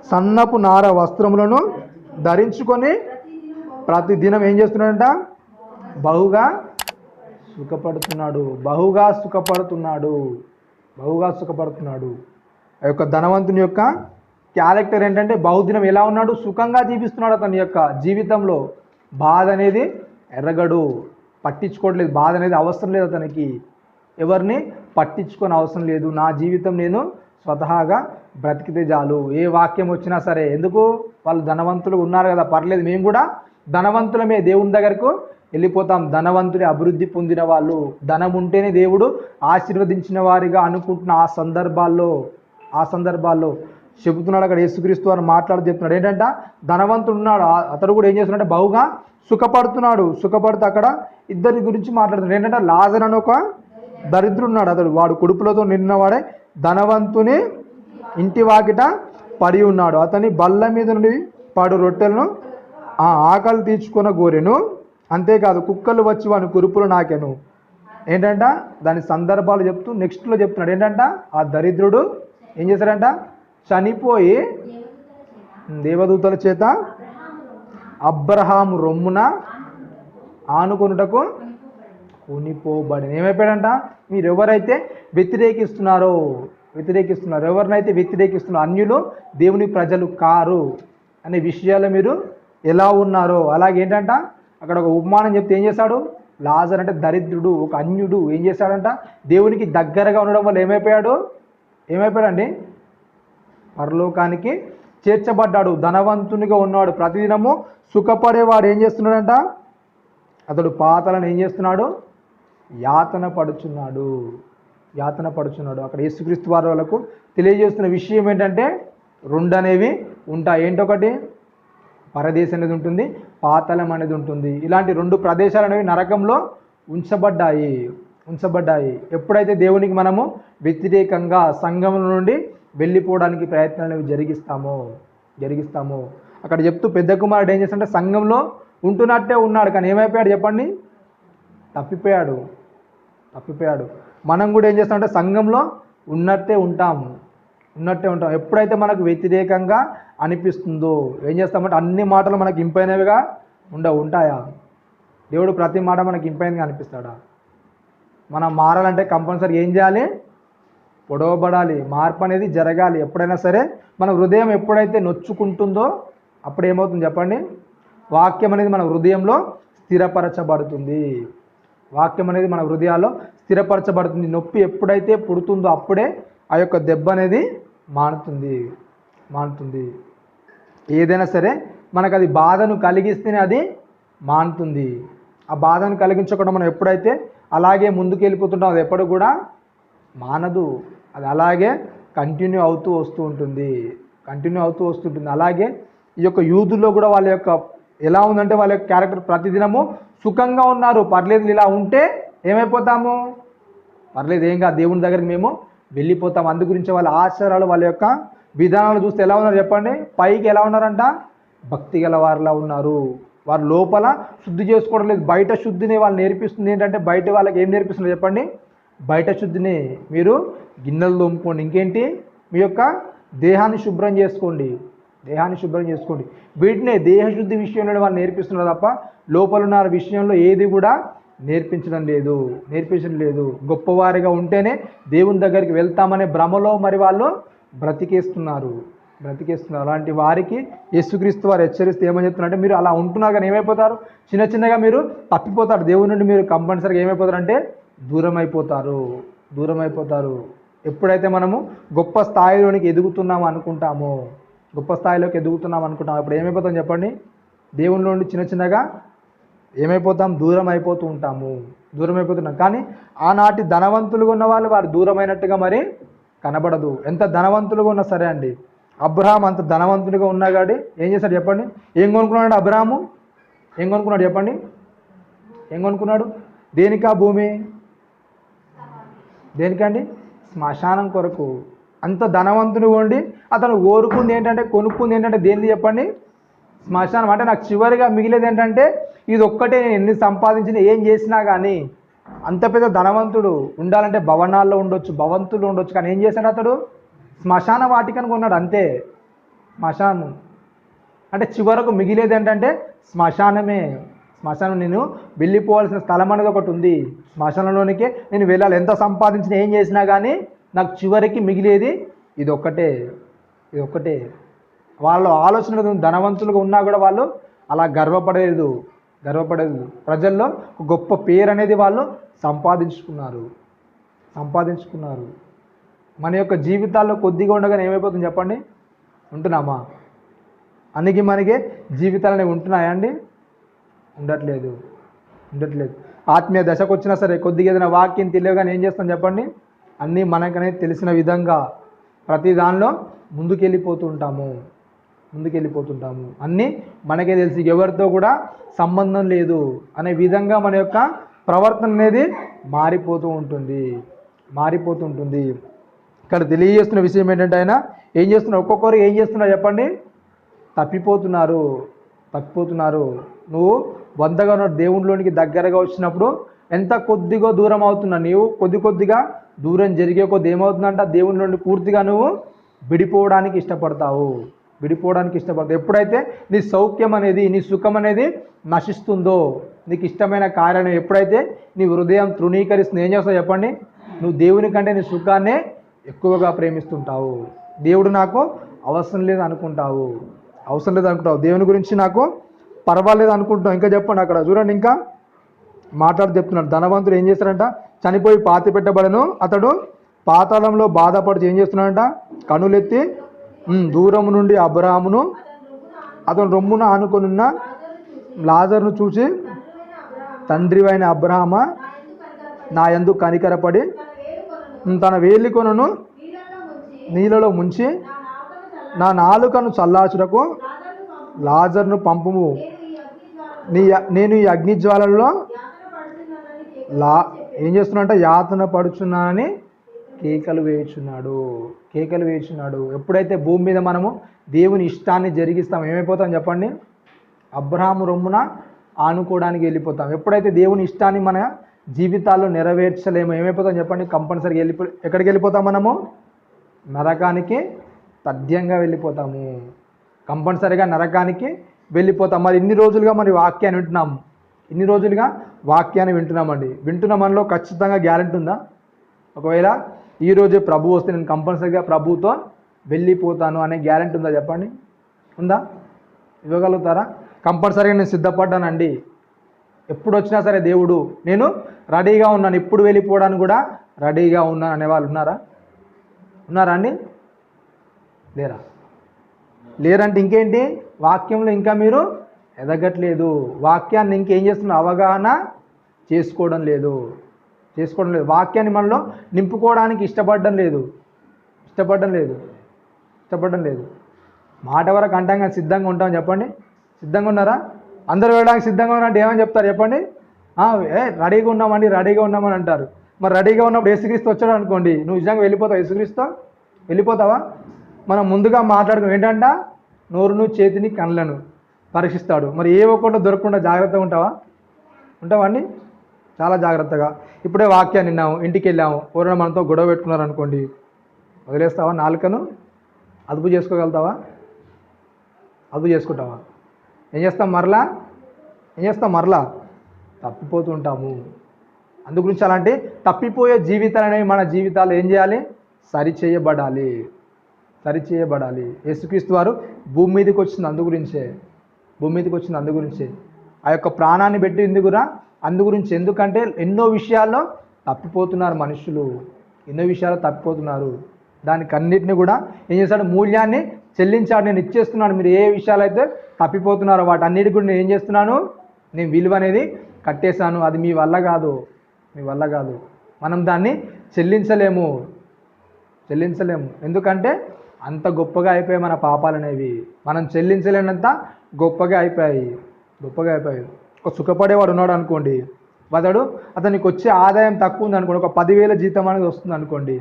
సన్నపు నార వస్త్రములను ధరించుకొని ప్రతిదినం ఏం చేస్తున్నాడంట? బహుగా సుఖపడుతున్నాడు. బహుగా సుఖపడుతున్నాడు. బహుగా సుఖపడుతున్నాడు. ఆ యొక్క ధనవంతుని యొక్క క్యారెక్టర్ ఏంటంటే బహుదినం ఎలా ఉన్నాడు? సుఖంగా జీవిస్తున్నాడు. అతని యొక్క జీవితంలో బాధ అనేది ఎరగడు, పట్టించుకోవట్లేదు. బాధ అనేది అవసరం లేదు అతనికి. ఎవరిని పట్టించుకొని అవసరం లేదు. నా జీవితం నేను స్వతహాగా బ్రతికితే చాలు. ఏ వాక్యం వచ్చినా సరే, ఎందుకు? వాళ్ళు ధనవంతులు ఉన్నారు కదా, పర్లేదు, మేము కూడా ధనవంతులమే, దేవుని దగ్గరకు వెళ్ళిపోతాం. ధనవంతుడి అభివృద్ధి పొందిన వాళ్ళు, ధనం ఉంటేనే దేవుడు ఆశీర్వదించిన వారిగా అనుకుంటున్న ఆ సందర్భాల్లో చెబుతున్నాడు. అక్కడ యేసుక్రీస్తు వారు మాట్లాడుతూ చెప్తున్నాడు ఏంటంట? ధనవంతుడు ఉన్నాడు, అతడు కూడా ఏం చేస్తున్నాడంటే బహుగా సుఖపడుతున్నాడు. సుఖపడుతూ అక్కడ ఇద్దరి గురించి మాట్లాడుతున్నాడు ఏంటంటే, లాజరు అని ఒక దరిద్రుడు ఉన్నాడు. అతడు వాడు కుడుపులతో నిన్నవాడే ధనవంతుని ఇంటి వాకిట పడి ఉన్నాడు. అతని బల్ల మీద నుండి పాడు రొట్టెలను ఆకలి తీర్చుకున్న గోరెను, అంతేకాదు కుక్కలు వచ్చి వాని కురుపులు నాకెను. ఏంటంట? దాని సందర్భాలు చెప్తూ నెక్స్ట్లో చెప్తున్నాడు ఏంటంట? ఆ దరిద్రుడు ఏం చేశాడంట? చనిపోయి దేవదూతల చేత అబ్రహాము రొమ్మున ఆనుకొనుటకు కొనిపోబడి. ఏమైపోయాడంట? మీరు ఎవరైతే వ్యతిరేకిస్తున్నారో, ఎవరినైతే వ్యతిరేకిస్తున్నారో, అన్యులు దేవుని ప్రజలు కారు అనే విషయాలు మీరు ఎలా ఉన్నారో, అలాగేంటంట అక్కడ ఒక ఉపమానం చెప్తే ఏం చేశాడు? లాజరు అంటే దరిద్రుడు, ఒక అన్యుడు ఏం చేశాడంట? దేవునికి దగ్గరగా ఉండడం వల్ల ఏమైపోయాడండి? పరలోకానికి చేర్చబడ్డాడు. ధనవంతునిగా ఉన్నాడు, ప్రతిదినము సుఖపడేవాడు ఏం చేస్తున్నాడంట? అతడు పాతలను ఏం చేస్తున్నాడు? యాతన పడుచున్నాడు. అక్కడ యేసుక్రీస్తు వారి వాళ్ళకు తెలియజేస్తున్న విషయం ఏంటంటే, రెండు అనేవి ఉంటాయి. ఏంటొకటి? పరదేశం అనేది ఉంటుంది, పాతాళం అనేది ఉంటుంది. ఇలాంటి రెండు ప్రదేశాలు అనేవి నరకంలో ఉంచబడ్డాయి. ఎప్పుడైతే దేవునికి మనము వ్యతిరేకంగా సంఘం నుండి వెళ్ళిపోవడానికి ప్రయత్నాలు అనేవి జరిగిస్తామో అక్కడ చెప్తూ పెద్ద కుమారుడు ఏం చేస్తాడంటే సంఘంలో ఉంటున్నట్టే ఉన్నాడు, కానీ ఏమైపోయాడు చెప్పండి? తప్పిపోయాడు. మనం కూడా ఏం చేస్తామంటే సంఘంలో ఉన్నట్టే ఉంటాం. ఎప్పుడైతే మనకు వ్యతిరేకంగా అనిపిస్తుందో ఏం చేస్తామంటే అన్ని మాటలు మనకు ఇంపైనవిగా ఉంటాయా? దేవుడు ప్రతి మాట మనకి ఇంపైనగా అనిపిస్తాడా? మనం మారాలంటే కంపల్సరీ ఏం చేయాలి? పొడవబడాలి. మార్పు అనేది జరగాలి. ఎప్పుడైనా సరే మన హృదయం ఎప్పుడైతే నొచ్చుకుంటుందో అప్పుడు ఏమవుతుంది చెప్పండి? వాక్యం అనేది మన హృదయంలో స్థిరపరచబడుతుంది. మన హృదయాల్లో స్థిరపరచబడుతుంది. నొప్పి ఎప్పుడైతే పుడుతుందో అప్పుడే ఆ యొక్క దెబ్బ అనేది మానుతుంది. ఏదైనా సరే మనకు అది బాధను కలిగిస్తేనే అది మానుతుంది. ఆ బాధను కలిగించకుండా మనం ఎప్పుడైతే అలాగే ముందుకు వెళ్ళిపోతుంటాం అది ఎప్పుడు కూడా మానదు. అది అలాగే కంటిన్యూ అవుతూ వస్తూ ఉంటుంది. అలాగే ఈ యొక్క యూదుల్లో కూడా వాళ్ళ యొక్క ఎలా ఉందంటే వాళ్ళ యొక్క క్యారెక్టర్ ప్రతిదినము సుఖంగా ఉన్నారు. పర్లేదు, ఇలా ఉంటే ఏమైపోతాము? పర్లేదు, ఏం కాదు, దేవుని దగ్గరికి మేము వెళ్ళిపోతాం. అందు గురించి వాళ్ళ ఆచారాలు, వాళ్ళ యొక్క విధానాలు చూస్తే ఎలా ఉన్నారు చెప్పండి? పైకి ఎలా ఉన్నారంట? భక్తి గల వారిలా ఉన్నారు. వారు లోపల శుద్ధి చేసుకోవడం లేదు, బయట శుద్ధిని వాళ్ళు నేర్పిస్తుంది. ఏంటంటే బయట వాళ్ళకి ఏం నేర్పిస్తున్నారు చెప్పండి? బయట శుద్ధిని మీరు గిన్నెలు తోముకోండి, ఇంకేంటి మీ యొక్క దేహాన్ని శుభ్రం చేసుకోండి. వీటినే దేహశుద్ధి విషయంలో వాళ్ళు నేర్పిస్తున్నారు తప్ప లోపల ఉన్న విషయంలో ఏది కూడా నేర్పించడం లేదు. గొప్పవారిగా ఉంటేనే దేవుని దగ్గరికి వెళ్తామనే భ్రమలో మరి వాళ్ళు బ్రతికేస్తున్నారు. అలాంటి వారికి యేసుక్రీస్తు వారు హెచ్చరిస్తే ఏమని చెప్తున్నారంటే, మీరు అలా ఉంటున్నారు కానీ ఏమైపోతారు? చిన్నగా మీరు తప్పిపోతారు. దేవుని నుండి మీరు కంపల్సరీగా ఏమైపోతారంటే దూరం అయిపోతారు. ఎప్పుడైతే మనము గొప్ప స్థాయిలోకి ఎదుగుతున్నాం అనుకుంటామో అప్పుడు ఏమైపోతాం చెప్పండి? దేవుని నుండి చిన్నగా ఏమైపోతాం? దూరం అయిపోతున్నాం. కానీ ఆనాటి ధనవంతులుగా ఉన్న వాళ్ళు వారు దూరమైనట్టుగా మరి కనబడదు. ఎంత ధనవంతులుగా ఉన్నా సరే అండి. అబ్రహాం అంత ధనవంతుడిగా ఉన్నా కానీ ఏం చేశాడు చెప్పండి? ఏం కొనుక్కున్నాడు అబ్రహాము? చెప్పండి? ఏం కొనుక్కున్నాడు? దేనికా భూమి? దేనికండి? శ్మశానం కొరకు. అంత ధనవంతుడు ఉండి అతను కొనుక్కుంది ఏంటంటే దేన్ని చెప్పండి? శ్మశానం. అంటే నాకు చివరిగా మిగిలేది ఏంటంటే ఇది ఒక్కటే, నేను ఎన్ని సంపాదించినా ఏం చేసినా కానీ. అంత పెద్ద ధనవంతుడు ఉండాలంటే భవనాల్లో ఉండొచ్చు, భవంతులు ఉండొచ్చు, కానీ ఏం చేశాడు అతడు? శ్మశాన వాటికను కొన్నాడు అంతే. శ్మశానం అంటే చివరకు మిగిలేది ఏంటంటే శ్మశానమే. శ్మశానం, నేను వెళ్ళిపోవాల్సిన స్థలం అనేది ఒకటి ఉంది. శ్మశానంలోనికే నేను వెళ్ళాలి. ఎంత సంపాదించినా ఏం చేసినా కానీ నాకు చివరికి మిగిలేది ఇది ఒక్కటే, ఇది ఒక్కటే. వాళ్ళ ఆలోచన ధనవంతులుగా ఉన్నా కూడా వాళ్ళు అలా గర్వపడలేదు. ప్రజల్లో గొప్ప పేరు అనేది వాళ్ళు సంపాదించుకున్నారు. మన యొక్క జీవితాల్లో కొద్దిగా ఉండగానే ఏమైపోతుంది చెప్పండి? ఉంటున్నామా? అనికి మనకే జీవితాలు అనేవి ఉంటున్నాయా అండి? ఉండట్లేదు. ఆత్మీయ దశకు వచ్చినా సరే కొద్దిగా ఏదైనా వాక్యం తెలియగానే ఏం చేస్తాం చెప్పండి? అన్నీ మనకనే తెలిసిన విధంగా ప్రతి దానిలో ముందుకెళ్ళిపోతుంటాము. అన్నీ మనకే తెలిసి ఎవరితో కూడా సంబంధం లేదు అనే విధంగా మన యొక్క ప్రవర్తన అనేది మారిపోతూ ఉంటుంది. ఇక్కడ తెలియజేస్తున్న విషయం ఏంటంటే ఆయన ఏం చేస్తున్నారు? ఒక్కొక్కరు ఏం చేస్తున్నారు చెప్పండి? తప్పిపోతున్నారు. నువ్వు వందగా దేవునిలోనికి దగ్గరగా వచ్చినప్పుడు ఎంత కొద్దిగా దూరం అవుతున్నావు. నీవు కొద్దిగా దూరం జరిగే కొద్ది ఏమవుతుందంట? దేవుని నుండి పూర్తిగా నువ్వు విడిపోవడానికి ఇష్టపడతావు. ఎప్పుడైతే నీ సౌఖ్యం అనేది, నీ సుఖం అనేది నశిస్తుందో, నీకు ఇష్టమైన కార్యాన్ని ఎప్పుడైతే నీ హృదయం తృణీకరిస్తుంది, ఏం చేస్తావు చెప్పండి? నువ్వు దేవుని కంటే నీ సుఖాన్నే ఎక్కువగా ప్రేమిస్తుంటావు. దేవుడు నాకు అవసరం లేదు అనుకుంటావు. దేవుని గురించి నాకు పర్వాలేదు అనుకుంటావు. ఇంకా చెప్పండి, అక్కడ చూడండి, ఇంకా మాట్లాడి చెప్తున్నాడు. ధనవంతుడు ఏం చేస్తాడంట? చనిపోయి పాతి పెట్టబడను. అతడు పాతాళంలో బాధపడుతూ ఏం చేస్తున్నాడంట? కనులెత్తి దూరం నుండి అబ్రహామును అతను రొమ్మున ఆనుకొనున్న లాజరును చూసి, తండ్రివైన అబ్రహామా, నా యందు కనికరపడి తన వేలి కొనను నీళ్ళలో ముంచి నా నాలుకను చల్లార్చుటకు లాజరును పంపుము. నేను ఈ అగ్నిజ్వాలల్లో ఏం చేస్తున్నాడంట? యాతన పడుచున్నానని కేకలు వేయుచున్నాడు. ఎప్పుడైతే భూమి మీద మనము దేవుని ఇష్టాన్ని జరిగిస్తాం ఏమైపోతాం చెప్పండి? అబ్రహాము రొమ్మున ఆనుకోవడానికి వెళ్ళిపోతాం. ఎప్పుడైతే దేవుని ఇష్టాన్ని మన జీవితాల్లో నెరవేర్చలేమో ఏమైపోతాం చెప్పండి? కంపల్సరీగా ఎక్కడికి వెళ్ళిపోతాం? మనము నరకానికి తథ్యంగా వెళ్ళిపోతాము. కంపల్సరీగా నరకానికి వెళ్ళిపోతాం. మరి ఇన్ని రోజులుగా వాక్యాన్ని వింటున్నామండి. వింటున్న మనలో ఖచ్చితంగా గ్యారెంటీ ఉందా? ఒకవేళ ఈరోజే ప్రభు వస్తే నేను కంపల్సరీగా ప్రభుతో వెళ్ళిపోతాను అనే గ్యారెంటీ ఉందా చెప్పండి? ఉందా? ఇవ్వగలుగుతారా? కంపల్సరీగా నేను సిద్ధపడ్డానండి, ఎప్పుడు వచ్చినా సరే దేవుడు నేను రెడీగా ఉన్నాను, ఇప్పుడు వెళ్ళిపోవడానికి కూడా రెడీగా ఉన్నాను అనేవాళ్ళు ఉన్నారా అండి? లేరంటే ఇంకేంటి? వాక్యంలో ఇంకా మీరు ఎదగట్లేదు. వాక్యాన్ని ఇంకేం చేస్తున్నారు? అవగాహన చేసుకోవడం లేదు. వాక్యాన్ని మనలో నింపుకోవడానికి ఇష్టపడడం లేదు. మాట వరకు అంటాం కానీ సిద్ధంగా ఉంటామని చెప్పండి? సిద్ధంగా ఉన్నారా? అందరూ వెళ్ళడానికి సిద్ధంగా ఉన్నారంటే ఏమని చెప్తారు చెప్పండి? రెడీగా ఉన్నామని అంటారు. మరి రెడీగా ఉన్నప్పుడు యేసుక్రీస్తు వచ్చాడు అనుకోండి, నువ్వు నిజంగా వెళ్ళిపోతావు? యేసుక్రీస్తు వెళ్ళిపోతావా? మనం ముందుగా మాట్లాడుకుని ఏంటంట? నోరును, చేతిని, కళ్ళను పరీక్షిస్తాడు. మరి ఏ ఒక్కటి దొరకకుండా జాగ్రత్తగా ఉంటావా అండి? చాలా జాగ్రత్తగా. ఇప్పుడే వాక్యాన్ని విన్నాము, ఇంటికి వెళ్ళాము, ఎవరైనా మనతో గొడవ పెట్టుకున్నారు అనుకోండి, వదిలేస్తావా? నాలుకను అదుపు చేసుకోగలుగుతావా? అదుపు చేసుకుంటావా? ఏం చేస్తాం మరలా తప్పిపోతూ ఉంటాము. అందుగురించి అలాంటి తప్పిపోయే జీవితాలు అనేవి మన జీవితాలు ఏం చేయాలి? సరిచేయబడాలి. యేసుక్రీస్తు వారు భూమి మీదకి వచ్చింది అందుగురించే. ఆ యొక్క ప్రాణాన్ని పెట్టి అందుగురించి. ఎందుకంటే ఎన్నో విషయాల్లో తప్పిపోతున్నారు మనుషులు, దానికి అన్నిటిని కూడా ఏం చేశాడు? మూల్యాన్ని చెల్లించాడు. నేను ఇచ్చేస్తున్నాను. మీరు ఏ విషయాలు అయితే తప్పిపోతున్నారో వాటన్నిటి కూడా నేను ఏం చేస్తున్నాను? నేను విలువ అనేది కట్టేశాను. అది మీ వల్ల కాదు. మనం దాన్ని చెల్లించలేము. ఎందుకంటే అంత గొప్పగా అయిపోయాయి మన పాపాలు అనేవి. మనం చెల్లించలేనంత గొప్పగా అయిపోయాయి. ఒక సుఖపడేవాడు ఉన్నాడు అనుకోండి, అతనికి వచ్చే ఆదాయం తక్కువ ఉంది అనుకోండి, ఒక 10,000 జీతం అనేది వస్తుంది అనుకోండి,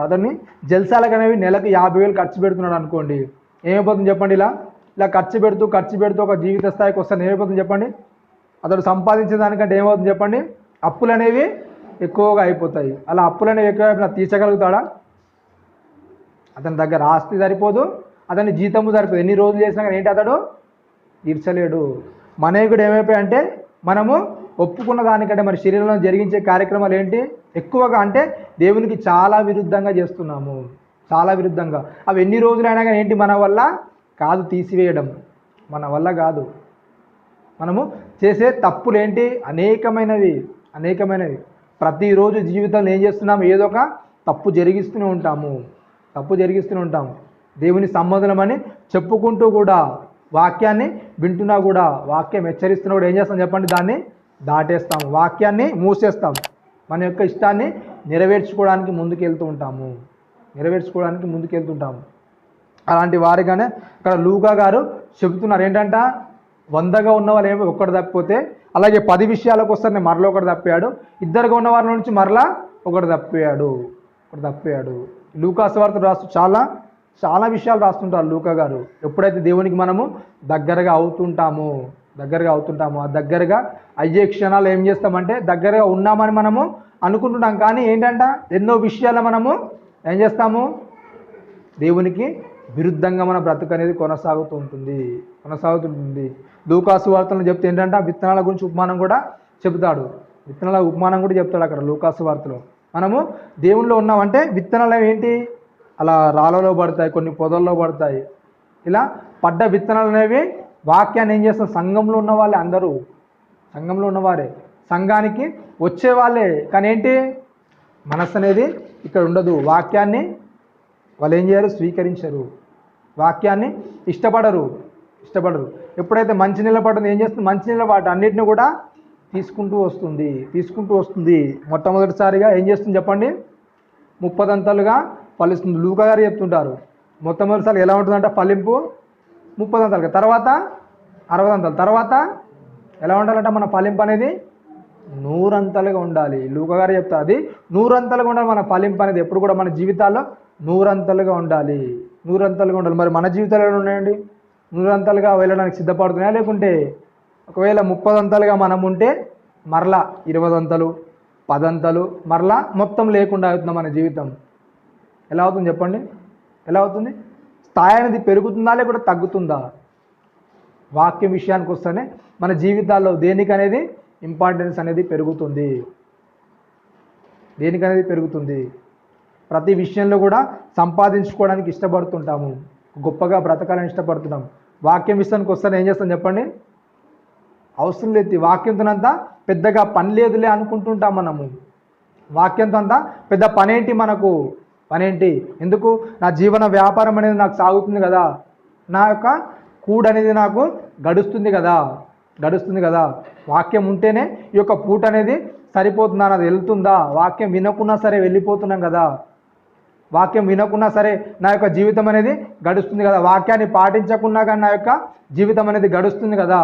అతన్ని జల్సాలకు అనేవి నెలకు 50,000 ఖర్చు పెడుతున్నాడు అనుకోండి, ఏమైపోతుంది చెప్పండి? ఇలా ఖర్చు పెడుతూ ఒక జీవిత స్థాయికి వస్తాను ఏమైపోతుంది చెప్పండి? అతడు సంపాదించే దానికంటే ఏమవుతుంది చెప్పండి? అప్పులు అనేవి ఎక్కువగా అయిపోతాయి. అలా అప్పులు అనేవి ఎక్కువ తీర్చగలుగుతాడా? అతని దగ్గర ఆస్తి సరిపోదు, అతని జీతము సరిపోదు. ఎన్ని రోజులు చేసినా కానీ ఏంటి అతడు తీర్చలేడు. మనేకుడు ఏమైపోయాయంటే మనము ఒప్పుకున్న దానికంటే మరి శరీరంలో జరిగించే కార్యక్రమాలు ఏంటి ఎక్కువగా అంటే దేవునికి చాలా విరుద్ధంగా చేస్తున్నాము, చాలా విరుద్ధంగా. అవి ఎన్ని రోజులైనా కానీ ఏంటి మన వల్ల కాదు, తీసివేయడం మన వల్ల కాదు. మనము చేసే తప్పులు ఏంటి అనేకమైనవి. ప్రతిరోజు జీవితంలో ఏం చేస్తున్నాము, ఏదో ఒక తప్పు జరిగిస్తూనే ఉంటాము. దేవుని సంబంధమని చెప్పుకుంటూ కూడా, వాక్యాన్ని వింటున్నా కూడా, వాక్యం హెచ్చరిస్తున్నా కూడా ఏం చేస్తాం చెప్పండి, దాన్ని దాటేస్తాము, వాక్యాన్ని మూసేస్తాము. మన యొక్క ఇష్టాన్ని నెరవేర్చుకోవడానికి ముందుకెళ్తూ ఉంటాము. అలాంటి వారిగానే ఇక్కడ లూకా గారు చెబుతున్నారు ఏంటంట, 100గా ఉన్న వాళ్ళు ఏమో ఒక్కడు తప్పిపోతే, అలాగే 10 విషయాలకు వస్తే మరలా ఒకటి తప్పాడు, 2గా ఉన్న వారి నుంచి మరలా ఒకటి తప్పాడు. లూకా సువార్త రాస్తూ చాలా విషయాలు రాస్తుంటారు లూకా గారు. ఎప్పుడైతే దేవునికి మనము దగ్గరగా అవుతుంటామో ఆ దగ్గరగా అయ్యే క్షణాలు ఏం చేస్తామంటే దగ్గరగా ఉన్నామని మనము అనుకుంటున్నాం. కానీ ఏంటంట ఎన్నో విషయాలు మనము ఏం చేస్తాము, దేవునికి విరుద్ధంగా మన బ్రతుకు అనేది కొనసాగుతుంటుంది. లూకా సువార్తలో చెప్తే ఏంటంటే విత్తనాల గురించి ఉపమానం కూడా చెప్తాడు. అక్కడ లూకా సువార్తలో మనము దేవునిలో ఉన్నామంటే విత్తనాలు ఏంటి అలా రాళ్ళలో పడతాయి, కొన్ని పొదల్లో పడతాయి. ఇలా పడ్డ విత్తనాలు అనేవి వాక్యాన్ని ఏం చేస్తాం, సంఘంలో ఉన్న వాళ్ళే, అందరూ సంఘంలో ఉన్నవారే, సంఘానికి వచ్చే వాళ్ళే. కానీ ఏంటి మనస్సు అనేది ఇక్కడ ఉండదు. వాక్యాన్ని వాళ్ళు ఏం చేయరు, స్వీకరించరు. వాక్యాన్ని ఇష్టపడరు. ఎప్పుడైతే మంచి నిలబడుతుంది ఏం చేస్తుంది, మంచి నిలబడి అన్నిటిని కూడా తీసుకుంటూ వస్తుంది. మొట్టమొదటిసారిగా ఏం చేస్తుంది చెప్పండి, 30 అంతలుగా ఫలిస్తుంది. లూకా గారు చెప్తుంటారు మొట్టమొదటిసారి ఎలా ఉంటుందంటే ఫలింపు 30 అంతలుగా, తర్వాత 60 అంతలు, తర్వాత ఎలా ఉండాలంటే మన ఫలింపు అనేది 100 అంతలుగా ఉండాలి. లూకా గారు చెప్తారు అది 100 అంతలుగా ఉండాలి. మన ఫలింపు అనేది ఎప్పుడు కూడా మన జీవితాల్లో 100 అంతలుగా ఉండాలి. మరి మన జీవితాలు ఎలా ఉన్నాయండి, 100 అంతలుగా వెళ్ళడానికి సిద్ధపడుతున్నాయా? లేకుంటే ఒకవేళ 30 అంతలుగా మనం ఉంటే మరలా 20 అంతలు 10 అంతలు మరలా మొత్తం లేకుండా అవుతుంది మన జీవితం. ఎలా అవుతుంది చెప్పండి, ఎలా అవుతుంది? స్థాయి అనేది పెరుగుతుందా లేకుంటే తగ్గుతుందా? వాక్యం విషయానికి వస్తేనే మన జీవితాల్లో దేనికనేది ఇంపార్టెన్స్ అనేది పెరుగుతుంది. ప్రతి విషయంలో కూడా సంపాదించుకోవడానికి ఇష్టపడుతుంటాము, గొప్పగా బ్రతకాలని ఇష్టపడుతున్నాం. వాక్యం విషయానికి వస్తేనే ఏం చేస్తాం చెప్పండి, అవసరం లేదు, వాక్యంతోనంతా పెద్దగా పని లేదులే అనుకుంటుంటాం మనము. వాక్యంతో అంతా పెద్ద పనేంటి ఎందుకు, నా జీవన వ్యాపారం అనేది నాకు సాగుతుంది కదా, నా యొక్క కూడు అనేది నాకు గడుస్తుంది కదా. వాక్యం ఉంటేనే ఈ యొక్క పూట అనేది సరిపోతుందా, అది వెళ్తుందా? వాక్యం వినకున్నా సరే వెళ్ళిపోతున్నాం కదా, వాక్యం వినకున్నా సరే నా యొక్క జీవితం అనేది గడుస్తుంది కదా, వాక్యాన్ని పాటించకున్నా కానీ నా యొక్క జీవితం అనేది గడుస్తుంది కదా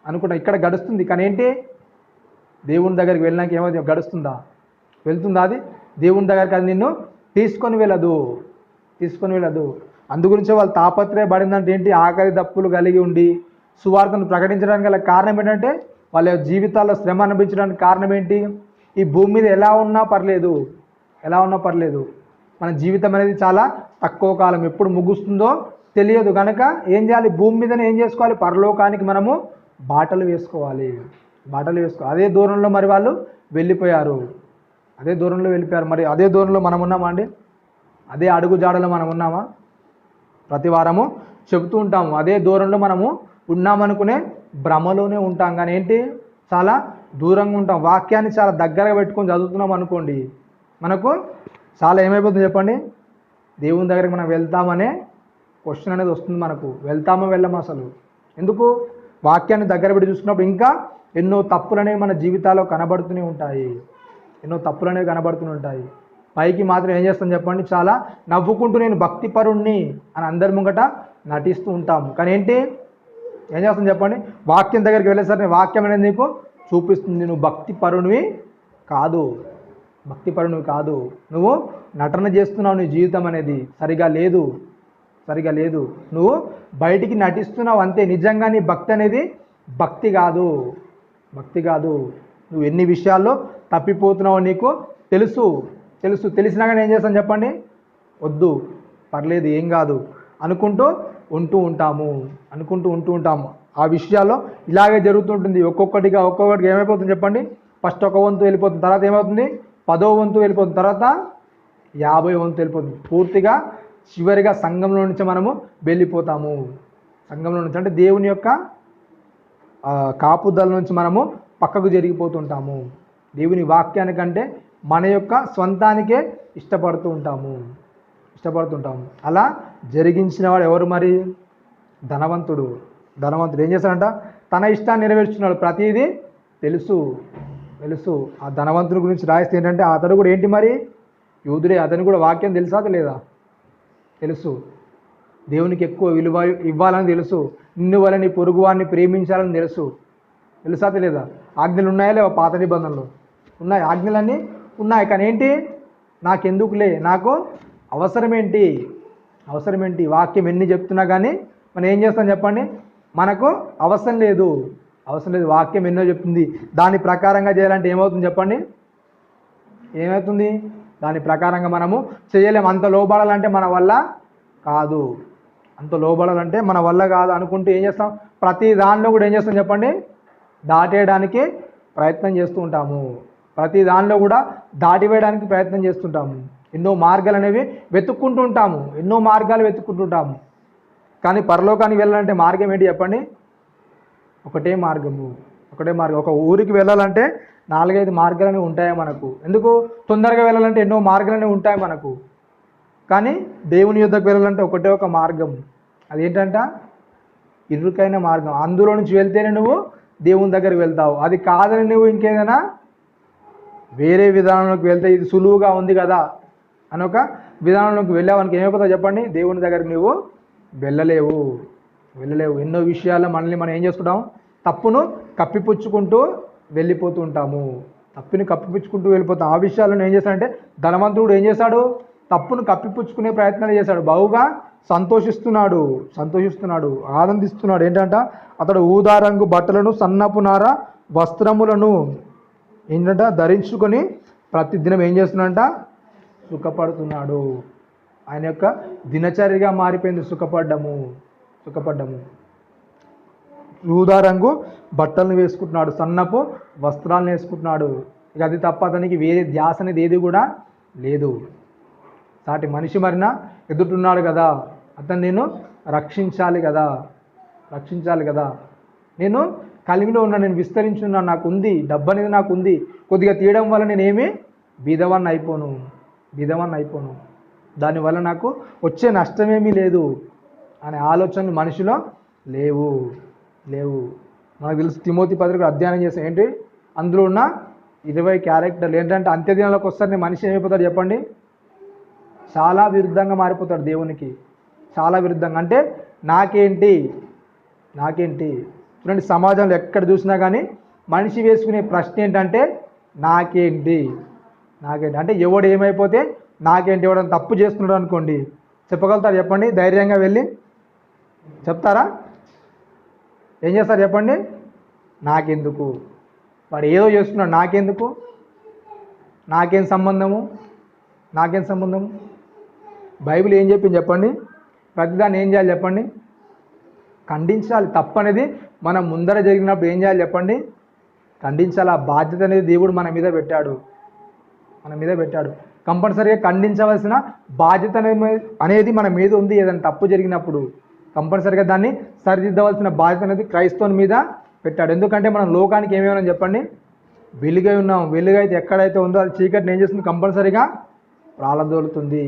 అనుకున్నా. ఇక్కడ గడుస్తుంది, కానీ ఏంటి దేవుని దగ్గరికి వెళ్ళడానికి ఏమో గడుస్తుందా, వెళ్తుందా? అది దేవుని దగ్గరికి అది నిన్ను తీసుకొని వెళ్ళదు. అందుగురించే వాళ్ళు తాపత్రయపడిందంటే ఏంటి, ఆకలి దప్పులు కలిగి ఉండి సువార్తను ప్రకటించడానికి గల కారణం ఏంటంటే వాళ్ళ జీవితాల్లో శ్రమ అనిపించడానికి కారణం ఏంటి, ఈ భూమి మీద ఎలా ఉన్నా పర్లేదు, మన జీవితం అనేది చాలా తక్కువ కాలం, ఎప్పుడు ముగుస్తుందో తెలియదు. కనుక ఏం చేయాలి, భూమి మీదనే ఏం చేసుకోవాలి, పరలోకానికి మనము బాటలు వేసుకోవాలి. అదే దూరంలో మరి వాళ్ళు వెళ్ళిపోయారు. మరి అదే దూరంలో మనం ఉన్నామా అండి? అదే అడుగు జాడలో మనం ఉన్నామా? ప్రతి వారము చెబుతూ ఉంటాము అదే దూరంలో మనము ఉన్నామనుకునే భ్రమలోనే ఉంటాం. కానీ ఏంటి, చాలా దూరంగా ఉంటాం. వాక్యాన్ని చాలా దగ్గరగా పెట్టుకొని చదువుతున్నాం అనుకోండి, మనకు చాలా ఏమైపోతుంది చెప్పండి, దేవుని దగ్గరికి మనం వెళ్తామనే క్వశ్చన్ అనేది వస్తుంది మనకు. వెళ్తామో వెళ్ళమో అసలు ఎందుకు? వాక్యాన్ని దగ్గర పెట్టి చూసుకున్నప్పుడు ఇంకా ఎన్నో తప్పులు అనేవి మన జీవితాల్లో కనబడుతూనే ఉంటాయి. పైకి మాత్రం ఏం చేస్తాం చెప్పండి, చాలా నవ్వుకుంటూ నేను భక్తిపరుణ్ణి అని అందరి ముంగట నటిస్తూ ఉంటాం. కానీ ఏంటి, ఏం చేస్తాం చెప్పండి, వాక్యం దగ్గరికి వెళ్ళేసరికి వాక్యం అనేది నీకు చూపిస్తుంది నువ్వు భక్తిపరునివి కాదు, నువ్వు నటన చేస్తున్నావు, నీ జీవితం అనేది సరిగా లేదు, నువ్వు బయటికి నటిస్తున్నావు అంతే. నిజంగా నీ భక్తి అనేది భక్తి కాదు. నువ్వు ఎన్ని విషయాల్లో తప్పిపోతున్నావో నీకు తెలిసినా కానీ ఏం చేస్తాను చెప్పండి, వద్దు, పర్లేదు ఏం కాదు అనుకుంటూ ఉంటూ ఉంటాము. ఆ విషయాల్లో ఇలాగే జరుగుతుంటుంది. ఒక్కొక్కటిగా ఏమైపోతుంది చెప్పండి. ఫస్ట్ ఒక వంతు వెళ్ళిపోతుంది, తర్వాత ఏమవుతుంది 10వ వంతు వెళ్ళిపోతుంది, తర్వాత 50వ వంతు వెళ్ళిపోతుంది. పూర్తిగా చివరిగా సంఘంలో నుంచి మనము వెళ్ళిపోతాము. సంఘంలో నుంచి అంటే దేవుని యొక్క కాపుదల నుంచి మనము పక్కకు జరిగిపోతుంటాము. దేవుని వాక్యానికంటే మన యొక్క స్వంతానికే ఇష్టపడుతూ ఉంటాము. అలా జరిగించిన వాడు ఎవరు మరి? ధనవంతుడు ఏం చేస్తాడంట? తన ఇష్టాన్ని నెరవేర్చున్నాడు. ప్రతిదీ తెలుసు. ఆ ధనవంతుడి గురించి రాయిస్తే ఏంటంటే అతడు కూడా ఏంటి మరి? యూదుడే. అతను కూడా వాక్యం తెలుసా లేదా? తెలుసు. దేవునికి ఎక్కువ విలువ ఇవ్వాలని తెలుసు. నిన్ను వల్ల నీ పొరుగువాన్ని ప్రేమించాలని తెలుసా తెలియదా? ఆజ్ఞలు ఉన్నాయా లేవా? పాత నిబంధనలు ఉన్నాయి, ఆజ్ఞలన్నీ ఉన్నాయి. కానీ ఏంటి? నాకెందుకులే, నాకు అవసరమేంటి? వాక్యం ఎన్ని చెప్తున్నా కానీ మనం ఏం చేస్తాం చెప్పండి? మనకు అవసరం లేదు. వాక్యం ఎన్నో చెప్తుంది, దాని ప్రకారంగా చేయాలంటే ఏమవుతుంది చెప్పండి? ఏమవుతుంది? దాని ప్రకారంగా మనము చేయలేము. అంత లోబడాలంటే మన వల్ల కాదు. అనుకుంటూ ఏం చేస్తాం? ప్రతి దానిలో కూడా ఏం చేస్తాం చెప్పండి? దాటేయడానికి ప్రయత్నం చేస్తూ ఉంటాము. ప్రతి దానిలో కూడా దాటివేయడానికి ప్రయత్నం చేస్తుంటాము. ఎన్నో మార్గాలు అనేవి వెతుక్కుంటూ ఉంటాము. కానీ పరలోకానికి వెళ్ళాలంటే మార్గం ఏంటి చెప్పండి? ఒకటే మార్గం. ఒక ఊరికి వెళ్ళాలంటే 4-5 మార్గాలనే ఉంటాయి మనకు. ఎందుకు? తొందరగా వెళ్ళాలంటే ఎన్నో మార్గాలనే ఉంటాయి మనకు. కానీ దేవుని యొద్దకు వెళ్ళాలంటే ఒకటే ఒక మార్గం. అదేంటంట? ఇరుకైన మార్గం. అందులో నుంచి వెళ్తేనే నువ్వు దేవుని దగ్గరికి వెళ్తావు. అది కాదని నువ్వు ఇంకేదైనా వేరే విధానంలోకి వెళ్తే ఇది సులువుగా ఉంది కదా అని ఒక విధానంలోకి వెళ్ళావనికి ఏమైపోతావు చెప్పండి? దేవుని దగ్గరికి నువ్వు వెళ్ళలేవు. ఎన్నో విషయాల్లో మనల్ని మనం ఏం చేసుకుంటాం? తప్పును కప్పిపుచ్చుకుంటూ వెళ్ళిపోతూ ఉంటాము. ఆ విషయాలను ఏం చేస్తాడంటే ధనవంతుడు ఏం చేశాడు? తప్పును కప్పిపుచ్చుకునే ప్రయత్నాలు చేశాడు. బహుగా సంతోషిస్తున్నాడు, ఆనందిస్తున్నాడు. ఏంటంట? అతడు ఊదా రంగు బట్టలను, సన్నపు నార వస్త్రములను ఏంటంట ధరించుకొని ప్రతిదినం ఏం చేస్తున్నాడంట? సుఖపడుతున్నాడు. ఆయన యొక్క దినచర్యగా మారిపోయింది సుఖపడ్డము. ఊదా రంగు బట్టలను వేసుకుంటున్నాడు, సన్నపు వస్త్రాలను వేసుకుంటున్నాడు. ఇక అది తప్ప అతనికి వేరే ధ్యాస అనేది ఏది కూడా లేదు. సాటి మనిషి మరిన ఎదుటిన్నాడు కదా, అతను నేను రక్షించాలి కదా. నేను కలిమిలో ఉన్నా, నేను విస్తరించున్నా, నాకు ఉంది డబ్బు అనేది, నాకు ఉంది. కొద్దిగా తీయడం వల్ల నేనేమి బీదవాన్ని అయిపోను. దానివల్ల నాకు వచ్చే నష్టమేమీ లేదు అనే ఆలోచనలు మనిషిలో లేవు. మనకు తెలుసు తిమోతి పత్రిక అధ్యయనం చేస్తాం. ఏంటి అందులో ఉన్న 20 క్యారెక్టర్లు ఏంటంటే అంత్యదినాలకు వస్తారని మనిషి ఏమైపోతాడు చెప్పండి? చాలా విరుద్ధంగా మారిపోతాడు దేవునికి. చాలా విరుద్ధంగా. అంటే నాకేంటి? చూడండి, సమాజంలో ఎక్కడ చూసినా కానీ మనిషి వేసుకునే ప్రశ్న ఏంటంటే నాకేంటి? అంటే ఎవడు ఏమైపోతే నాకేంటి? ఎవడని తప్పు చేస్తున్నాడు అనుకోండి, చెప్పగలుగుతారు చెప్పండి? ధైర్యంగా వెళ్ళి చెప్తారా? ఏం చేస్తారు చెప్పండి? నాకెందుకు? వాడు ఏదో చేస్తున్నాడు, నాకెందుకు? నాకేం సంబంధము? బైబిల్ ఏం చెప్పింది చెప్పండి? ప్రతిదాన్ని ఏం చేయాలి చెప్పండి? ఖండించాలి. తప్పు అనేది మనం ముందర జరిగినప్పుడు ఏం చేయాలి చెప్పండి? ఖండించాలి. ఆ బాధ్యత అనేది దేవుడు మన మీద పెట్టాడు. కంపల్సరీగా ఖండించవలసిన బాధ్యత అనేది మన మీద ఉంది. ఏదైనా తప్పు జరిగినప్పుడు కంపల్సరీగా దాన్ని సరిదిద్దవలసిన బాధ్యత అనేది క్రైస్తవుని మీద పెట్టాడు. ఎందుకంటే మనం లోకానికి ఏమేమని చెప్పండి? వెలుగై ఉన్నాం. వెలుగైతే ఎక్కడైతే ఉందో అది చీకటిని ఏం చేస్తుంది? కంపల్సరీగా పాలదోలుతుంది.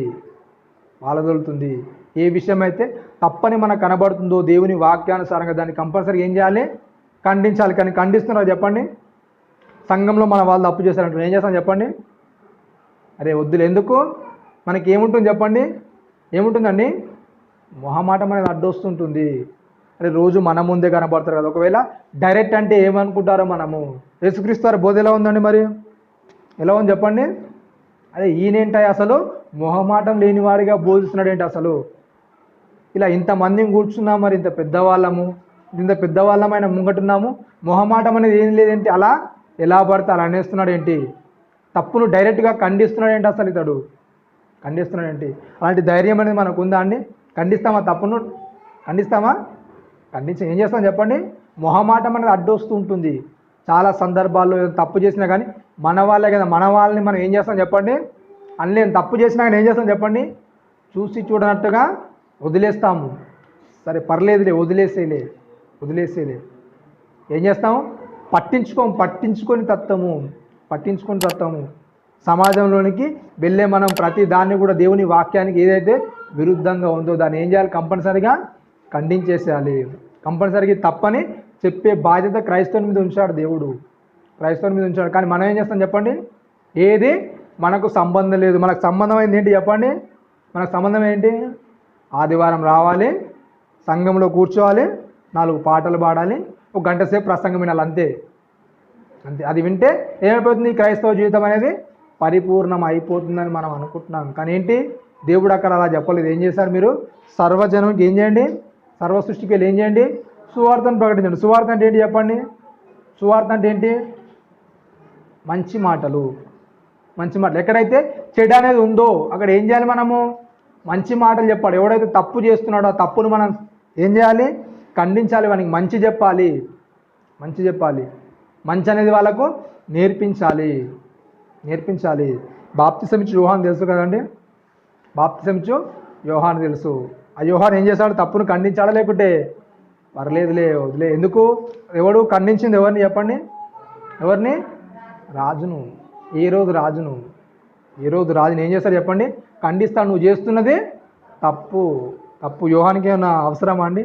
ఏ విషయం అయితే తప్పని మనకు కనబడుతుందో దేవుని వాక్యానుసారంగా దాన్ని కంపల్సరీగా ఏం చేయాలి? ఖండించాలి. కానీ ఖండిస్తున్నారు చెప్పండి? సంఘంలో మన వాళ్ళు తప్పు చేశారంటే ఏం చేస్తాం చెప్పండి? అరే వద్దులు, ఎందుకు? మనకి ఏముంటుంది చెప్పండి? ఏముంటుందండి? మొహమాటం అనేది అడ్డొస్తుంటుంది. అరే రోజు మన ముందే కనబడతారు కదా. ఒకవేళ డైరెక్ట్ అంటే ఏమనుకుంటారో మనము. యేసుక్రీస్తు బోధ ఎలా ఉందండి? మరి ఎలా ఉంది చెప్పండి? అదే ఈయనేంటాయి అసలు మొహమాటం లేనివాడిగా బోధిస్తున్నాడు ఏంటి అసలు? ఇలా ఇంతమందిని కూర్చున్నాం, మరి ఇంత పెద్దవాళ్ళమైన ముంగటున్నాము, మొహమాటం అనేది ఏం లేదేంటి? అలా ఎలా పడితే అలా అనేస్తున్నాడు ఏంటి? తప్పును డైరెక్ట్గా ఖండిస్తున్నాడు ఏంటి అసలు ఇతడు? ఖండిస్తున్నాడు ఏంటి? అలాంటి ధైర్యం అనేది మనకు ఉందా అండి? ఖండిస్తామా తప్పును? ఖండిస్తామా? ఖండించి ఏం చేస్తాం చెప్పండి? మొహమాటం అనేది అడ్డు వస్తూ ఉంటుంది. చాలా సందర్భాల్లో తప్పు చేసినా కానీ మన వాళ్ళే కదా, మన వాళ్ళని మనం ఏం చేస్తాం చెప్పండి? అనలేం. తప్పు చేసినా కానీ ఏం చేస్తాం చెప్పండి? చూసి చూడనట్టుగా వదిలేస్తాము. సరే పర్లేదులే, వదిలేసేలే. ఏం చేస్తాము? పట్టించుకొని తత్వము సమాజంలోనికి వెళ్ళే మనం ప్రతి దాన్ని కూడా దేవుని వాక్యానికి ఏదైతే విరుద్ధంగా ఉందో దాన్ని ఏం చేయాలి? కంపల్సరిగా ఖండించేసేయాలి. కంపల్సరీగా తప్పని చెప్పే బాధ్యత క్రైస్తవుని మీద ఉంచాడు దేవుడు. కానీ మనం ఏం చేస్తాం చెప్పండి? ఏది మనకు సంబంధం లేదు. మనకు సంబంధమైంది ఏంటి చెప్పండి? మనకు సంబంధం ఏంటి? ఆదివారం రావాలి, సంఘంలో కూర్చోవాలి, 4 పాటలు పాడాలి, 1 గంట సేపు ప్రసంగం వినాలి, అంతే. అది వింటే ఏమైపోతుంది? క్రైస్తవ జీవితం అనేది పరిపూర్ణం అయిపోతుందని మనం అనుకుంటున్నాం. కానీ ఏంటి? దేవుడు అక్కడ అలా చెప్పలేదు. ఏం చేశారు? మీరు సర్వజనంకి ఏం చేయండి? సర్వ సృష్టికి ఏం చేయండి? సువార్తను ప్రకటించండి. సువార్త అంటే ఏంటి చెప్పండి? సువార్త అంటే ఏంటి? మంచి మాటలు. ఎక్కడైతే చెడు అనేది ఉందో అక్కడ ఏం చేయాలి? మనము మంచి మాటలు చెప్పాలి. ఎవడైతే తప్పు చేస్తున్నాడో ఆ తప్పును మనం ఏం చేయాలి? ఖండించాలి. వానికి మంచి చెప్పాలి. మంచి అనేది వాళ్ళకు నేర్పించాలి. బాప్తిసం ఇచ్చి యోహాను తెలుసు కదండి? తెలుసు. ఆ యోహాను ఏం చేశాడు? తప్పును ఖండించాడా? లేకుంటే పర్లేదులే వదిలే? ఎందుకు? ఎవడు ఖండించింది? ఎవరిని చెప్పండి? ఎవరిని? రాజును. ఏ రోజు రాజును ఏం చేస్తాడు చెప్పండి? ఖండిస్తాడు. నువ్వు చేస్తున్నది తప్పు. యోహానికి ఏమన్నా అవసరమా అండి?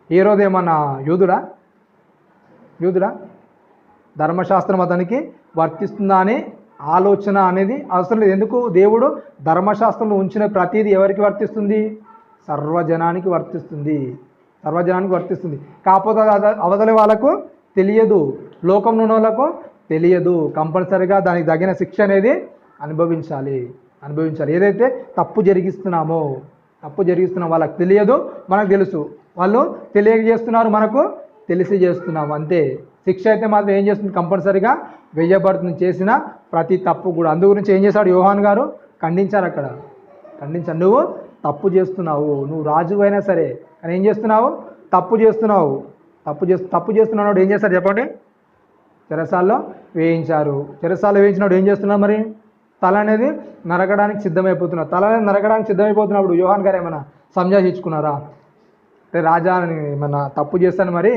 ఏ రోజు ఏమన్నా యూదుడా? ధర్మశాస్త్రం అతనికి వర్తిస్తుందా అని ఆలోచన అనేది అవసరం లేదు. ఎందుకు? దేవుడు ధర్మశాస్త్రంలో ఉంచిన ప్రతిదీ ఎవరికి వర్తిస్తుంది? సర్వజనానికి వర్తిస్తుంది. కాకపోతే అవతలి వాళ్ళకు తెలియదు, లోకంలో ఉన్న వాళ్ళకు తెలియదు. కంపల్సరిగా దానికి తగిన శిక్ష అనేది అనుభవించాలి. ఏదైతే తప్పు జరిగిస్తున్నామో వాళ్ళకి తెలియదు, మనకు తెలుసు. వాళ్ళు తెలియజేస్తున్నారు, మనకు తెలిసి చేస్తున్నాము, అంతే. శిక్ష అయితే మాత్రం ఏం చేస్తుంది? కంపల్సరిగా వేయబడుతుంది. చేసిన ప్రతి తప్పు కూడా. అందు గురించి ఏం చేశాడు యోహాన్ గారు? ఖండించారు. నువ్వు తప్పు చేస్తున్నావు. నువ్వు రాజు అయినా సరే, కానీ ఏం చేస్తున్నావు? తప్పు చేస్తున్నావు. ఏం చేస్తారు చెప్పండి? చెరసాల్లో వేయించారు. వేయించినప్పుడు ఏం చేస్తున్నావు? మరి తల అనేది నరకడానికి సిద్ధమైపోతున్నప్పుడు యోహాన్ గారు ఏమైనా సంజాయించుకున్నారా? రాజా ఏమన్నా తప్పు చేస్తాను, మరి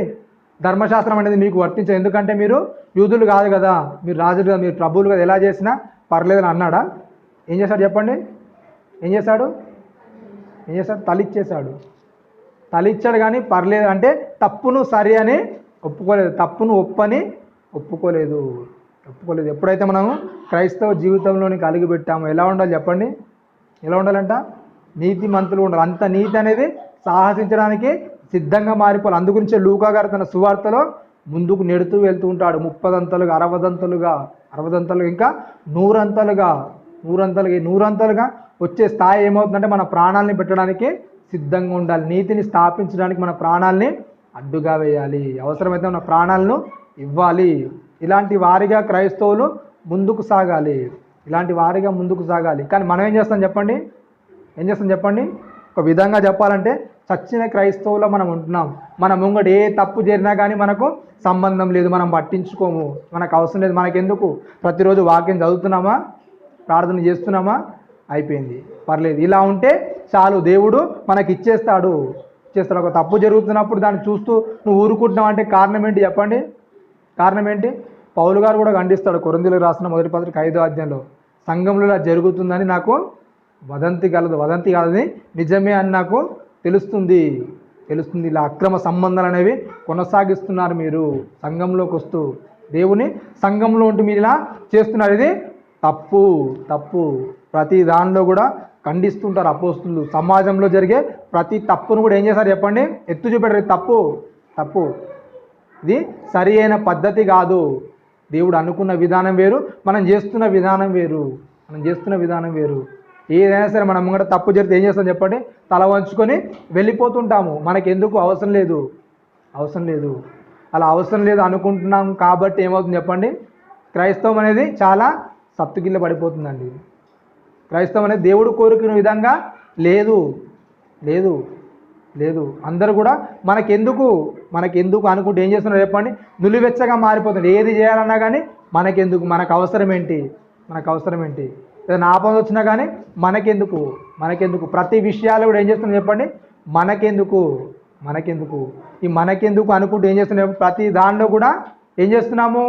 ధర్మశాస్త్రం అనేది మీకు వర్తించదు, ఎందుకంటే మీరు యూదులు కాదు కదా, మీరు రాజులు కదా, మీరు ప్రభువులు కదా, ఎలా చేసినా పర్లేదని అన్నాడా? ఏం చేశాడు చెప్పండి? ఏం చేశాడు? తలిచ్చాడు కానీ పర్లేదు అంటే తప్పును సరి అని ఒప్పుకోలేదు. తప్పును ఒప్పుకోలేదు. ఎప్పుడైతే మనము క్రైస్తవ జీవితంలోని కలిగి పెట్టామో ఎలా ఉండాలి చెప్పండి? ఎలా ఉండాలంట? నీతి మంతులు ఉండాలి. అంత నీతి అనేది సాహసించడానికి సిద్ధంగా మారిపోవాలి. అందుగురించే లూకా గారు తన సువార్తలో ముందుకు నెడుతూ వెళ్తూ ఉంటాడు. 30 అంతలుగా, 60 అంతలుగా, ఇంకా 100 అంతలుగా వచ్చే స్థాయి ఏమవుతుందంటే మన ప్రాణాలని పెట్టడానికి సిద్ధంగా ఉండాలి. నీతిని స్థాపించడానికి మన ప్రాణాలని అడ్డుగా వేయాలి. అవసరమైతే మన ప్రాణాలను ఇవ్వాలి. ఇలాంటి వారిగా క్రైస్తవులు ముందుకు సాగాలి. కానీ మనం ఏం చేస్తాం చెప్పండి? ఒక విధంగా చెప్పాలంటే చచ్చిన క్రైస్తవులో మనం ఉంటున్నాం. మన ముంగడు ఏ తప్పు జరిగినా కానీ మనకు సంబంధం లేదు, మనం పట్టించుకోము, మనకు అవసరం లేదు. మనకెందుకు? ప్రతిరోజు వాక్యం చదువుతున్నామా, ప్రార్థన చేస్తున్నామా, అయిపోయింది, పర్లేదు. ఇలా ఉంటే చాలు, దేవుడు మనకి ఇచ్చేస్తాడు. ఒక తప్పు జరుగుతున్నప్పుడు దాన్ని చూస్తూ నువ్వు ఊరుకుంటున్నావు అంటే కారణం ఏంటి చెప్పండి? పౌలు గారు కూడా ఖండిస్తాడు. కొరింథీయులకు రాసిన 1వ పత్రిక 5వ అధ్యాయంలో, సంఘంలో ఇలా జరుగుతుందని నాకు వదంతి కాదని నిజమే అని నాకు తెలుస్తుంది. ఇలా అక్రమ సంబంధాలు అనేవి కొనసాగిస్తున్నారు మీరు సంఘంలోకి వస్తూ. దేవుని సంఘంలో ఉంటూ మీరు ఇలా చేస్తున్నారు. ఇది తప్పు. ప్రతి దానిలో కూడా ఖండిస్తుంటారు అపోస్తులు. సమాజంలో జరిగే ప్రతి తప్పును కూడా ఏం చేశారు చెప్పండి? ఎత్తు చూపెట్టారు. తప్పు, ఇది సరి అయిన పద్ధతి కాదు. దేవుడు అనుకున్న విధానం వేరు, మనం చేస్తున్న విధానం వేరు. ఏదైనా సరే మనం ముంగట తప్పు జరిగితే ఏం చేస్తాం చెప్పండి? తల వంచుకొని వెళ్ళిపోతుంటాము. మనకెందుకు? అవసరం లేదు. అలా అవసరం లేదు అనుకుంటున్నాం కాబట్టి ఏమవుతుంది చెప్పండి? క్రైస్తవం అనేది చాలా సత్తుగిల్ల పడిపోతుందండి. క్రైస్తవం అనేది దేవుడు కోరుకునే విధంగా లేదు లేదు లేదు. అందరూ కూడా మనకెందుకు అనుకుంటే ఏం చేస్తున్నారు చెప్పండి, నులివెచ్చగా మారిపోతుంది. ఏది చేయాలన్నా కానీ మనకెందుకు, మనకు అవసరం ఏంటి, ఏదైనా ఆపద వచ్చినా కానీ మనకెందుకు ప్రతి విషయాలు కూడా ఏం చేస్తున్నాం చెప్పండి, మనకెందుకు. ఈ మనకెందుకు అనుకుంటూ ఏం చేస్తున్నాం, ప్రతి దానిలో కూడా ఏం చేస్తున్నాము,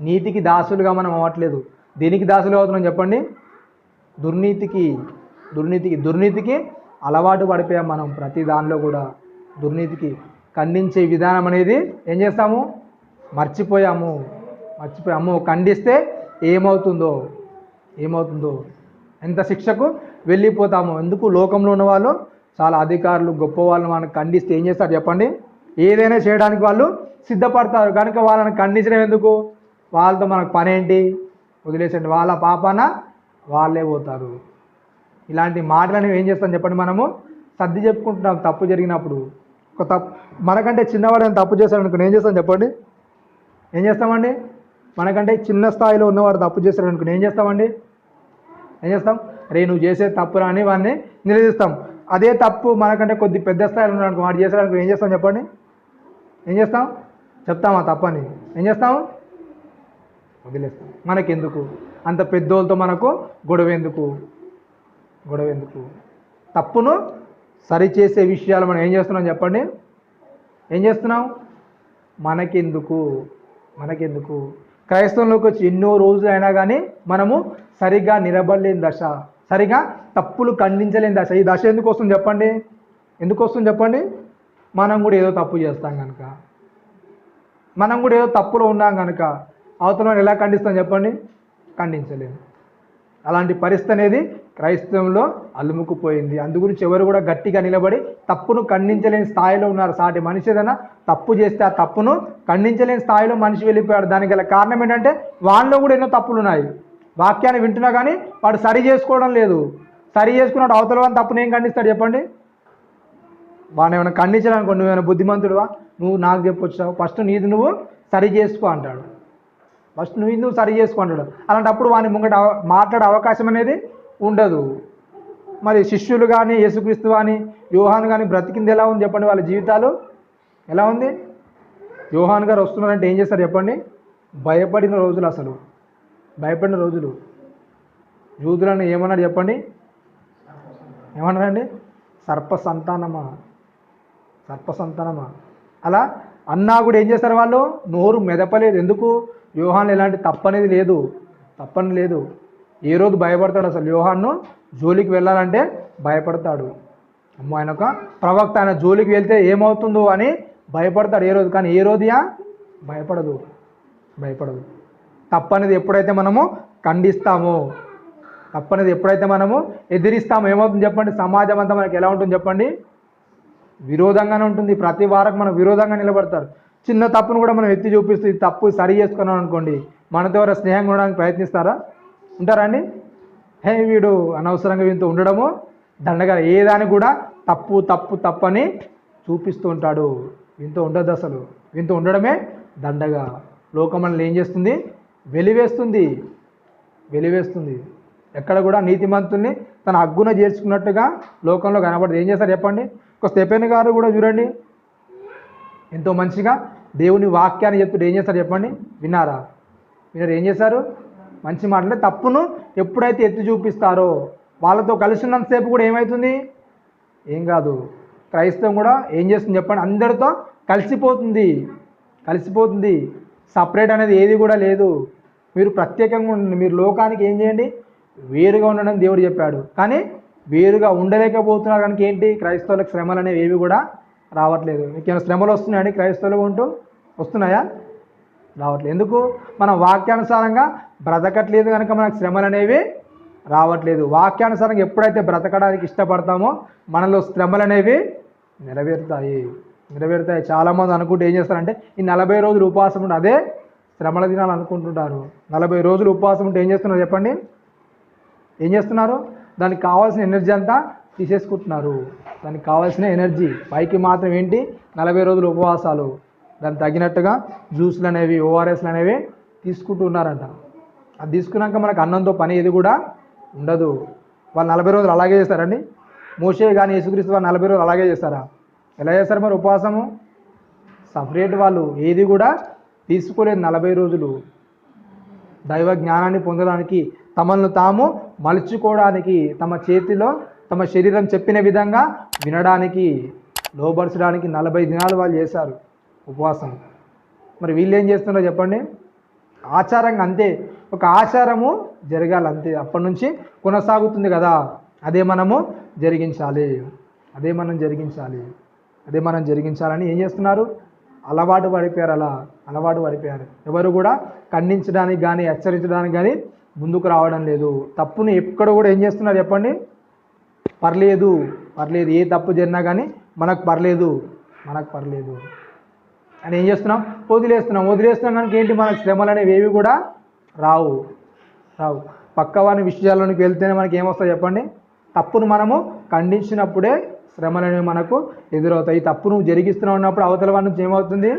నీతికి దాసులుగా మనం అవ్వట్లేదు. దేనికి దాసులు అవుతున్నాం చెప్పండి, దుర్నీతికి అలవాటు పడిపోయాం మనం. ప్రతి దానిలో కూడా దుర్నీతికి ఖండించే విధానం అనేది ఏం చేస్తాము, మర్చిపోయాము. ఖండిస్తే ఏమవుతుందో ఎంత శిక్షకు వెళ్ళిపోతాము. ఎందుకు లోకంలో ఉన్న వాళ్ళు చాలా అధికారులు గొప్ప వాళ్ళు మనకు ఖండిస్తే ఏం చేస్తారు చెప్పండి, ఏదైనా చేయడానికి వాళ్ళు సిద్ధపడతారు. కనుక వాళ్ళని ఖండించడం ఎందుకు, వాళ్ళతో మనకు పని ఏంటి, వదిలేసండి, వాళ్ళ పాపాన వాళ్ళే పోతారు. ఇలాంటి మాటలను ఏం చేస్తాం చెప్పండి, మనము సర్ది చెప్పుకుంటున్నాం. తప్పు జరిగినప్పుడు మనకంటే చిన్నవాడు తప్పు చేస్తాడు అనుకుని ఏం చేస్తాం చెప్పండి, ఏం చేస్తామండి, మనకంటే చిన్న స్థాయిలో ఉన్నవాడు తప్పు చేస్తాడు అనుకుని ఏం చేస్తాం, రే నువ్వు చేసే తప్పురా అని వాడిని నిలదీస్తాం. అదే తప్పు మనకంటే కొద్ది పెద్ద స్థాయిలో ఉన్నాడు అనుకో, వాడు చేస్తాడు అనుకో ఏం చేస్తాం చెప్పండి, చెప్తామా తప్పని, ఏం చేస్తాము, వదిలేస్తాం. మనకెందుకు అంత పెద్దోళ్ళతో మనకు గొడవ ఎందుకు. తప్పును సరిచేసే విషయాలు మనం ఏం చేస్తున్నాం చెప్పండి, మనకెందుకు. క్రైస్తవంలోకి వచ్చి ఎన్నో రోజులు అయినా కానీ మనము సరిగా నిలబడలేని దశ, సరిగా తప్పులు ఖండించలేని దశ. ఈ దశ ఎందుకు వస్తుంది చెప్పండి, మనం కూడా ఏదో తప్పు చేస్తాం కనుక, మనం కూడా ఏదో తప్పులో ఉన్నాం కనుక అవతల ఎలా ఖండిస్తాం చెప్పండి, ఖండించలేము. అలాంటి పరిస్థితి అనేది క్రైస్తవంలో అలుముకుపోయింది. అందుగురించి ఎవరు కూడా గట్టిగా నిలబడి తప్పును ఖండించలేని స్థాయిలో ఉన్నారు. సాటి మనిషి ఏదైనా తప్పు చేస్తే ఆ తప్పును ఖండించలేని స్థాయిలో మనిషి వెళ్ళిపోయాడు. దానికి గల కారణం ఏంటంటే వాళ్ళలో కూడా ఎన్నో తప్పులు ఉన్నాయి. వాక్యాన్ని వింటున్నా కానీ వాడు సరి చేసుకోవడం లేదు. సరి చేసుకున్నాడు అవతల వాడిని తప్పును ఏం ఖండిస్తాడు చెప్పండి, వాడిని ఏమైనా ఖండించాలనుకో, నువ్వేమైనా బుద్ధిమంతుడువా, నువ్వు నాకు చెప్పొచ్చావు, ఫస్ట్ నీది నువ్వు సరి చేసుకో అంటాడు. సరి చేసుకుంటాడు. అలాంటప్పుడు వాని ముంగట మాట్లాడే అవకాశం అనేది ఉండదు. మరి శిష్యులు కానీ యేసుక్రీస్తు కానీ యోహాను కానీ బ్రతికింది ఎలా ఉంది చెప్పండి, వాళ్ళ జీవితాలు ఎలా ఉంది. యోహాను గారు వస్తున్నారంటే ఏం చేస్తారు చెప్పండి, భయపడిన రోజులు. యూదులను ఏమన్నాడు చెప్పండి, ఏమన్నారండి, సర్ప సంతానమా. అలా అన్నా కూడా ఏం చేస్తారు వాళ్ళు, నోరు మెదపలేదు. ఎందుకు, యోహాను ఎలాంటి తప్పని లేదు. ఏ రోజు భయపడతాడు అసలు, యోహాను జోలికి వెళ్ళాలంటే భయపడతాడు. అమ్మో ఆయన ఒక ప్రవక్త, ఆయన జోలికి వెళ్తే ఏమవుతుందో అని భయపడతాడు ఏ రోజు. కానీ ఏ రోజుయా భయపడదు. తప్పనేది ఎప్పుడైతే మనము ఖండిస్తామో, తప్పనేది ఎప్పుడైతే మనము ఎదిరిస్తామో ఏమవుతుంది చెప్పండి, సమాజం అంతా మనకి ఎలా ఉంటుంది చెప్పండి, విరోధంగానే ఉంటుంది. ప్రతి వారం మనం విరోధంగా నిలబడతారు. చిన్న తప్పును కూడా మనం ఎత్తి చూపిస్తూ ఈ తప్పు సరి చేసుకున్నాం అనుకోండి, మనతో ఎవరైనా స్నేహంగా ఉండడానికి ప్రయత్నిస్తారా, ఉంటారా అండి. వీడు అనవసరంగా వీంతో ఉండడము దండగా, ఏదాన్ని కూడా తప్పు అని చూపిస్తూ ఉంటాడు. వీంతో ఉండదు, అసలు వీంతో ఉండడమే దండగా. లోకం మనల్ని ఏం చేస్తుంది, వెలివేస్తుంది. ఎక్కడ కూడా నీతిమంతుల్ని తన హగ్గున చేర్చుకున్నట్టుగా లోకంలో కనబడదు. ఏం చేస్తారు చెప్పండి, ఒక స్టెఫెన్ గారు కూడా చూడండి, ఎంతో మంచిగా దేవుని వాక్యాన్ని చెప్తుంటే ఏం చేస్తారు చెప్పండి, విన్నారు ఏం చేశారు, మంచి మాటలే. తప్పును ఎప్పుడైతే ఎత్తి చూపిస్తారో వాళ్ళతో కలిసి ఉన్నంతసేపు కూడా ఏమవుతుంది, ఏం కాదు. క్రైస్తవం కూడా ఏం చేస్తుంది చెప్పండి, అందరితో కలిసిపోతుంది. సపరేట్ అనేది ఏది కూడా లేదు. మీరు ప్రత్యేకంగా ఉండండి. మీరు లోకానికి ఏం చేయండి, వేరుగా ఉండడం దేవుడు చెప్పాడు. కానీ వేరుగా ఉండలేకపోతున్నారు. కనుక ఏంటి, క్రైస్తవులకు శ్రమలు అనేవి ఏవి కూడా రావట్లేదు. మీకు ఏమైనా శ్రమలు వస్తున్నాయండి క్రైస్తవులు ఉంటూ, వస్తున్నాయా, రావట్లేదు. ఎందుకు, మనం వాక్యానుసారంగా బ్రతకట్లేదు కనుక మనకు శ్రమలు అనేవి రావట్లేదు. వాక్యానుసారంగా ఎప్పుడైతే బ్రతకడానికి ఇష్టపడతామో మనలో శ్రమలు అనేవి నెరవేరుతాయి. చాలామంది అనుకుంటే ఏం చేస్తారంటే ఈ 40 రోజులు ఉపవాసం ఉంటే అదే శ్రమల దినాలు అనుకుంటుంటారు. 40 రోజులు ఉపవాసం ఉంటే ఏం చేస్తున్నారు చెప్పండి, ఏం చేస్తున్నారు, దానికి కావాల్సిన ఎనర్జీ అంతా తీసేసుకుంటున్నారు. దానికి కావాల్సిన ఎనర్జీ పైకి మాత్రం ఏంటి, 40 రోజులు ఉపవాసాలు, దానికి తగినట్టుగా జ్యూస్లు అనేవి ఓఆర్ఎస్లు అనేవి తీసుకుంటూ ఉన్నారంట. అది తీసుకున్నాక మనకు అన్నంతో పని ఏది కూడా ఉండదు. వాళ్ళు 40 రోజులు అలాగే చేస్తారండి? మోషే కానీ యేసుక్రీస్తు వాళ్ళు 40 రోజులు అలాగే చేస్తారా? ఎలా చేస్తారు మరి ఉపవాసము? సపరేట్ వాళ్ళు ఏది కూడా తీసుకోలేదు 40 రోజులు. దైవ జ్ఞానాన్ని పొందడానికి, తమను తాము మలుచుకోవడానికి, తమ చేతిలో తమ శరీరం చెప్పిన విధంగా వినడానికి, లోబరచడానికి 40 దినాలు వాళ్ళు చేశారు ఉపవాసం. మరి వీళ్ళు ఏం చేస్తున్నారో చెప్పండి? ఆచారంగా అంతే, ఒక ఆచారము జరగాలి అంతే. అప్పటి నుంచి కొనసాగుతుంది కదా, అదే మనము జరిగించాలి, అదే మనం జరిగించాలని ఏం చేస్తున్నారు? అలవాటు పడిపోయారు. అలవాటు పడిపోయారు. ఎవరు కూడా ఖండించడానికి కానీ హెచ్చరించడానికి కానీ ముందుకు రావడం లేదు. తప్పుని ఎక్కడ కూడా ఏం చేస్తున్నారు చెప్పండి? పర్లేదు ఏ తప్పు జరిగినా కానీ మనకు పర్లేదు అని ఏం చేస్తున్నాం? వదిలేస్తున్నాం కనుక ఏంటి, మనకు శ్రమలు అనేవి ఏవి కూడా రావు. పక్కవాని విషయాల్లోనికి వెళ్తేనే మనకి ఏమొస్తాయి చెప్పండి? తప్పును మనము ఖండించినప్పుడే శ్రమలు అనేవి మనకు ఎదురవుతాయి. ఈ తప్పు నువ్వు జరిగిస్తున్నావు ఉన్నప్పుడు అవతల వాడి నుంచి ఏమవుతుంది?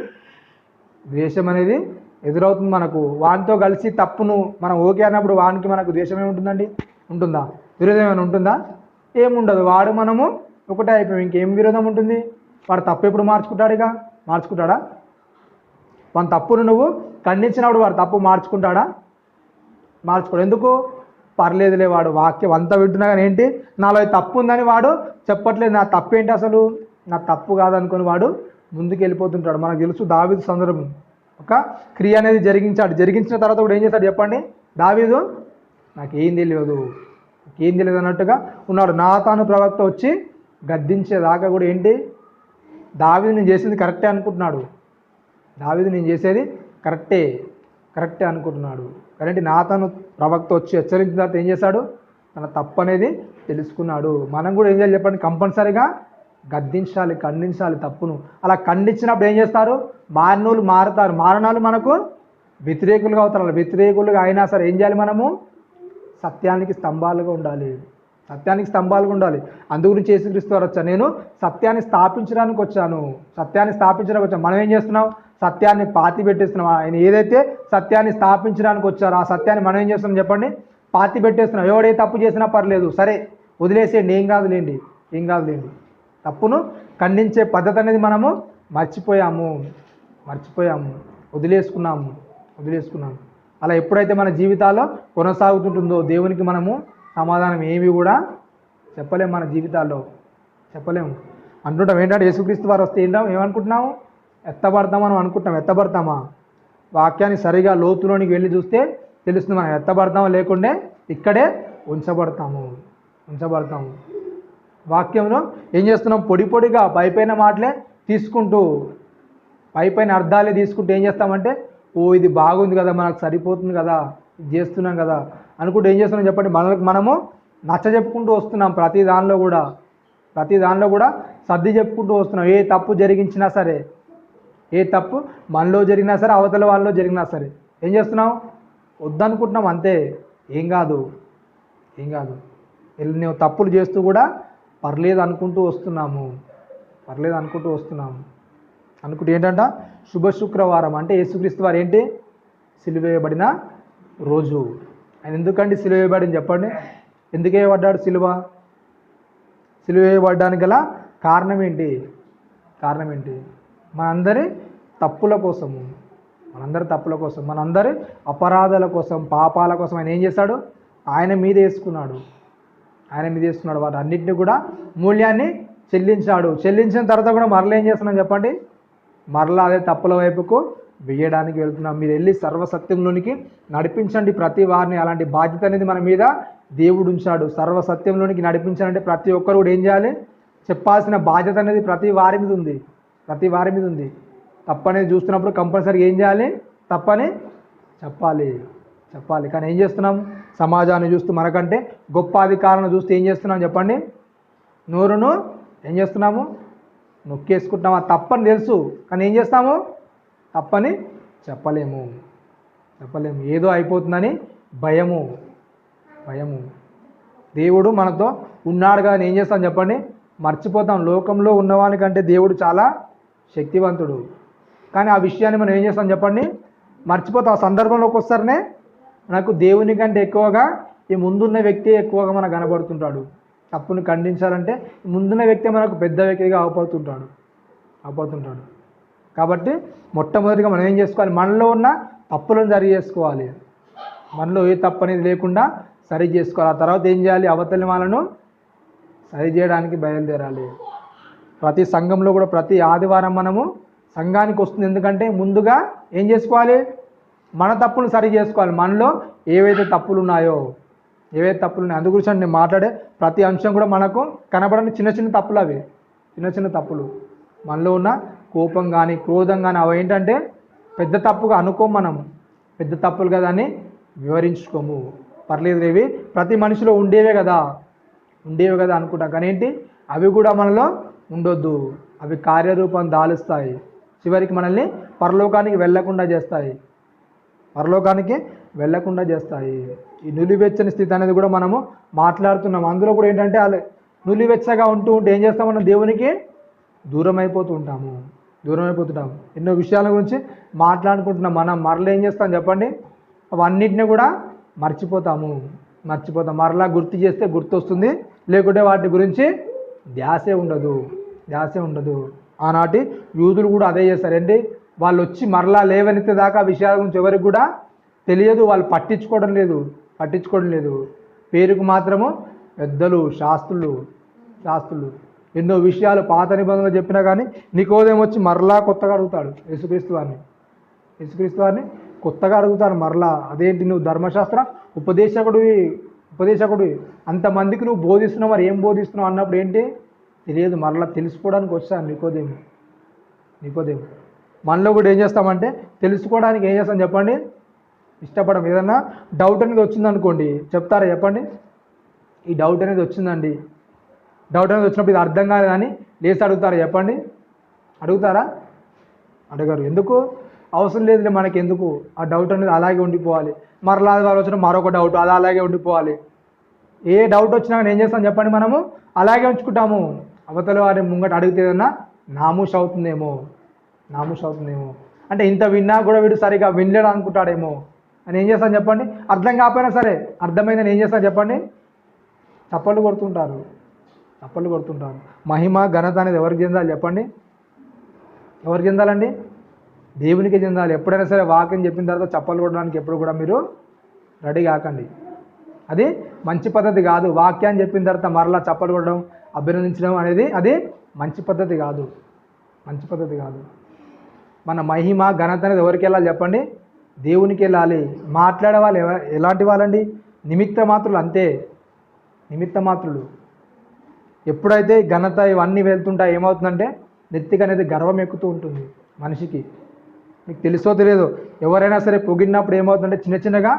ద్వేషం అనేది ఎదురవుతుంది మనకు. వానితో కలిసి తప్పును మనం ఓకే అన్నప్పుడు వానికి మనకు ద్వేషం ఏముంటుందండి? ఉంటుందా? విరోధం ఏమైనా ఉంటుందా? ఏముండదు. వాడు మనము ఒకటే అయిపోయాం, ఇంకేం విరోధం ఉంటుంది? వాడు తప్పు ఎప్పుడు మార్చుకుంటాడా? వాని తప్పును నువ్వు ఖండించినప్పుడు వాడు తప్పు మార్చుకుంటాడా? మార్చుకోడు. ఎందుకు? పర్లేదులే, వాడు వాక్యం అంతా వింటున్నా కానీ ఏంటి, నాలో తప్పు ఉందని వాడు చెప్పట్లేదు. నా తప్పు ఏంటి అసలు, నా తప్పు కాదనుకొని వాడు ముందుకు వెళ్ళిపోతుంటాడు. మనకు తెలుసు దావీదు సందర్భం. ఒక క్రియ అనేది జరిగించిన తర్వాత కూడా ఏం చేస్తాడు చెప్పండి? దావీదు నాకేం తెలియదు అన్నట్టుగా ఉన్నాడు. నాతాను ప్రవక్త వచ్చి గద్దించేదాకా కూడా ఏంటి, దావీదు నేను చేసింది కరెక్టే అనుకుంటున్నాడు. కరెక్టే అనుకుంటున్నాడు. కాబట్టి నాతాను ప్రవక్త వచ్చి హెచ్చరించిన తర్వాత ఏం చేశాడు? తన తప్పు అనేది తెలుసుకున్నాడు. మనం కూడా ఏం చేయాలి చెప్పండి? కంపల్సరీగా ఖండించాలి తప్పును. అలా ఖండించినప్పుడు ఏం చేస్తారు? మారినోళ్ళు మారుతారు. మారినాళ్ళు మనకు వ్యతిరేకులుగా అవుతారు. వ్యతిరేకులుగా అయినా సరే ఏం చేయాలి? మనము సత్యానికి స్తంభాలుగా ఉండాలి. అందుగురించి యేసుక్రీస్తు వారు వచ్చాను, నేను సత్యాన్ని స్థాపించడానికి వచ్చాను. మనం ఏం చేస్తున్నాం? సత్యాన్ని పాతి పెట్టేస్తున్నాం. ఆయన ఏదైతే సత్యాన్ని స్థాపించడానికి వచ్చారో ఆ సత్యాన్ని మనం ఏం చేస్తున్నాం చెప్పండి? పాతి పెట్టేస్తున్నాం. ఎవడే తప్పు చేసినా పర్లేదు, సరే వదిలేసేయండి, ఏం కాదులేండి. తప్పును ఖండించే పద్ధతి అనేది మనము మర్చిపోయాము. వదిలేసుకున్నాము. అలా ఎప్పుడైతే మన జీవితాల్లో కొనసాగుతుంటుందో దేవునికి మనము సమాధానం ఏమి కూడా చెప్పలేము. మన జీవితాల్లో చెప్పలేము. అంటుంటాం ఏంటంటే యేసుక్రీస్తు వారు వస్తే ఏమనుకుంటున్నాము? ఎత్తబడతామని అనుకుంటాం. ఎత్తబడతామా? వాక్యాన్ని సరిగా లోతులోనికి వెళ్ళి చూస్తే తెలుస్తుంది మనం ఎత్తబడతామో లేకుండే ఇక్కడే ఉంచబడతాము. వాక్యంలో ఏం చేస్తున్నాం? పొడిగా పైపైన మాటలే తీసుకుంటూ, పైపైన అర్థాలే తీసుకుంటూ ఏం చేస్తామంటే, ఇది బాగుంది కదా, మనకు సరిపోతుంది కదా, ఇది చేస్తున్నాం కదా అనుకుంటూ ఏం చేస్తున్నాం చెప్పండి? మనము నచ్చ చెప్పుకుంటూ వస్తున్నాం. ప్రతి దానిలో కూడా సర్ది చెప్పుకుంటూ వస్తున్నాం. ఏ తప్పు జరిగించినా సరే, ఏ తప్పు మనలో జరిగినా సరే, అవతల వాళ్ళలో జరిగినా సరే ఏం చేస్తున్నాం? వద్దనుకుంటున్నాం అంతే. ఏం కాదు. నువ్వు తప్పులు చేస్తూ కూడా పర్లేదు అనుకుంటూ వస్తున్నాము. అనుకుంటే ఏంటంట? శుభ శుక్రవారం అంటే యేసుక్రీస్తు వారు ఏంటి? సిలువేయబడిన రోజు. ఆయన ఎందుకండి సిలువేయబడింది చెప్పండి? ఎందుకు వేయబడ్డాడు సిలువేయబడ్డానికి గల కారణం ఏంటి? మనందరి తప్పుల కోసము, మనందరి అపరాధాల కోసం, పాపాల కోసం ఆయన ఏం చేశాడు? ఆయన మీద వేసుకున్నాడు. వాటి అన్నింటినీ కూడా మూల్యాన్ని చెల్లించిన తర్వాత కూడా మరలా ఏం చేస్తున్నాం చెప్పండి? మరలా అదే తప్పుల వైపుకు వేయడానికి వెళ్తున్నాం. మీరు వెళ్ళి సర్వసత్యంలోనికి నడిపించండి ప్రతి వారిని. అలాంటి బాధ్యత అనేది మన మీద దేవుడు ఉంచాడు. సర్వసత్యంలోనికి నడిపించాలంటే ప్రతి ఒక్కరు కూడా ఏం చేయాలి? చెప్పాల్సిన బాధ్యత అనేది ప్రతి వారి మీద ఉంది. తప్పనేది చూస్తున్నప్పుడు కంపల్సరీగా ఏం చేయాలి? తప్పని చెప్పాలి. కానీ ఏం చేస్తున్నాం? సమాజాన్ని చూస్తూ, మనకంటే గొప్ప అధికారాన్ని చూస్తూ ఏం చేస్తున్నాం చెప్పండి? నోరును ఏం చేస్తున్నాము? నొక్కేసుకుంటున్నాము. అది తప్పని తెలుసు కానీ ఏం చేస్తాము? తప్పని చెప్పలేము. ఏదో అయిపోతుందని భయము. దేవుడు మనతో ఉన్నాడు కానీ ఏం చేస్తాం చెప్పండి? మర్చిపోతాం. లోకంలో ఉన్నవానికంటే దేవుడు చాలా శక్తివంతుడు. కానీ ఆ విషయాన్ని మనం ఏం చేస్తాం చెప్పండి? మర్చిపోతాం. ఆ సందర్భంలోకి వస్తారనే మనకు దేవుని కంటే ఎక్కువగా ఈ ముందున్న వ్యక్తి ఎక్కువగా మనకు కనబడుతుంటాడు. తప్పుని ఖండించాలంటే ముందున్న వ్యక్తి మనకు పెద్ద వ్యక్తిగా అవుపడుతుంటాడు. కాబట్టి మొట్టమొదటిగా మనం ఏం చేసుకోవాలి, మనలో ఉన్న తప్పులను సరి చేసుకోవాలి. మనలో ఏ తప్పు అనేది లేకుండా సరి చేసుకోవాలి. ఆ తర్వాత ఏం చేయాలి, అవతలి వాళ్ళను సరి చేయడానికి బయలుదేరాలి. ప్రతి సంఘంలో కూడా ప్రతి ఆదివారం మనము సంఘానికి వస్తుంది. ఎందుకంటే ముందుగా ఏం చేసుకోవాలి, మన తప్పులు సరి చేసుకోవాలి. మనలో ఏవైతే తప్పులు ఉన్నాయో అందు గురించి నేను మాట్లాడే ప్రతి అంశం కూడా మనకు కనబడని చిన్న చిన్న తప్పులు. అవి చిన్న తప్పులు మనలో ఉన్న కోపం కానీ క్రోధం కానీ అవి ఏంటంటే పెద్ద తప్పుగా అనుకోము. మనం పెద్ద తప్పులు కదా అని వివరించుకోము. పర్లేదు ఇవి ప్రతి మనిషిలో ఉండేవే కదా అనుకుంటాం. కానీ ఏంటి, అవి కూడా మనలో ఉండొద్దు. అవి కార్యరూపం దాలుస్తాయి. చివరికి మనల్ని పరలోకానికి వెళ్లకుండా చేస్తాయి. ఈ నులివెచ్చని స్థితి అనేది కూడా మనము మాట్లాడుతున్నాం. అందులో కూడా ఏంటంటే అలా నులివెచ్చగా ఉంటూ ఏం చేస్తాం, మనం దేవునికి దూరం అయిపోతుంటాము. ఎన్నో విషయాల గురించి మాట్లాడుకుంటున్నాం. మనం మరలా ఏం చేస్తాం చెప్పండి, అవన్నిటిని కూడా మర్చిపోతాం. మరలా గుర్తు చేస్తే గుర్తొస్తుంది, లేకుంటే వాటి గురించి ధ్యాసే ఉండదు. ఆనాటి యూదులు కూడా అదే చేస్తారు. ఏంటి, వాళ్ళు వచ్చి మరలా లేవనెత్తే దాకా ఆ విషయాల గురించి ఎవరికి కూడా తెలియదు. వాళ్ళు పట్టించుకోవడం లేదు. పేరుకు మాత్రము పెద్దలు, శాస్త్రులు ఎన్నో విషయాలు పాత నిబంధనలు చెప్పినా కానీ నికోదేము వచ్చి మరలా కొత్తగా అడుగుతాడు యేసుక్రీస్తు వారిని కొత్తగా అడుగుతాడు మరలా. అదేంటి, నువ్వు ధర్మశాస్త్ర ఉపదేశకుడివి అంతమందికి నువ్వు బోధిస్తున్నావు, మరి ఏం బోధిస్తున్నావు అన్నప్పుడు ఏంటి తెలియదు. మరలా తెలుసుకోవడానికి వచ్చాను నికోదేము. మనలో కూడా ఏం చేస్తామంటే తెలుసుకోవడానికి ఏం చేస్తాం చెప్పండి, ఇష్టపడం. ఏదన్నా డౌట్ అనేది వచ్చిందనుకోండి, చెప్తారా చెప్పండి, ఈ డౌట్ అనేది వచ్చిందండి, డౌట్ అనేది వచ్చినప్పుడు ఇది అర్థం కాలేదని లేసి అడుగుతారా చెప్పండి, అడగరు. ఎందుకు, అవసరం లేదులే మనకి, ఎందుకు ఆ డౌట్ అనేది అలాగే ఉండిపోవాలి. మరలా వాళ్ళు వచ్చిన మరొక డౌట్ అది అలాగే ఉండిపోవాలి. ఏ డౌట్ వచ్చినా ఏం చేస్తాం చెప్పండి, మనము అలాగే ఉంచుకుంటాము. అవతల వారి ముంగట అడిగితే ఏదన్నా నామూష్ అవుతుందేమో అంటే ఇంత విన్నా కూడా వీడు సరిగా వినలేడు అనుకుంటాడేమో అని ఏం చేస్తాను చెప్పండి, అర్థం కాకపోయినా సరే అర్థమైందని ఏం చేస్తాను చెప్పండి, చప్పళ్ళు కొడుతుంటారు. మహిమ ఘనత అనేది ఎవరికి చెందాలి చెప్పండి, ఎవరికి చెందాలండి, దేవునికి చెందాలి. ఎప్పుడైనా సరే వాక్యం చెప్పిన తర్వాత చప్పలు కొట్టడానికి ఎప్పుడు కూడా మీరు రెడీ కాకండి. అది మంచి పద్ధతి కాదు. వాక్యాన్ని చెప్పిన తర్వాత మరలా చప్పలు కొట్టడం, అభినందించడం అనేది అది మంచి పద్ధతి కాదు. మన మహిమ ఘనత అనేది ఎవరికి వెళ్ళాలి చెప్పండి, దేవునికి వెళ్ళాలి. మాట్లాడే వాళ్ళు ఎలాంటి వాళ్ళండి, నిమిత్త మాత్రులు. ఎప్పుడైతే ఘనత ఇవన్నీ వెళ్తుంటాయి ఏమవుతుందంటే నెత్తికి అనేది గర్వం ఎక్కుతూ ఉంటుంది మనిషికి. మీకు తెలుసో తెలియదో, ఎవరైనా సరే పొగిడినప్పుడు ఏమవుతుందంటే చిన్నగా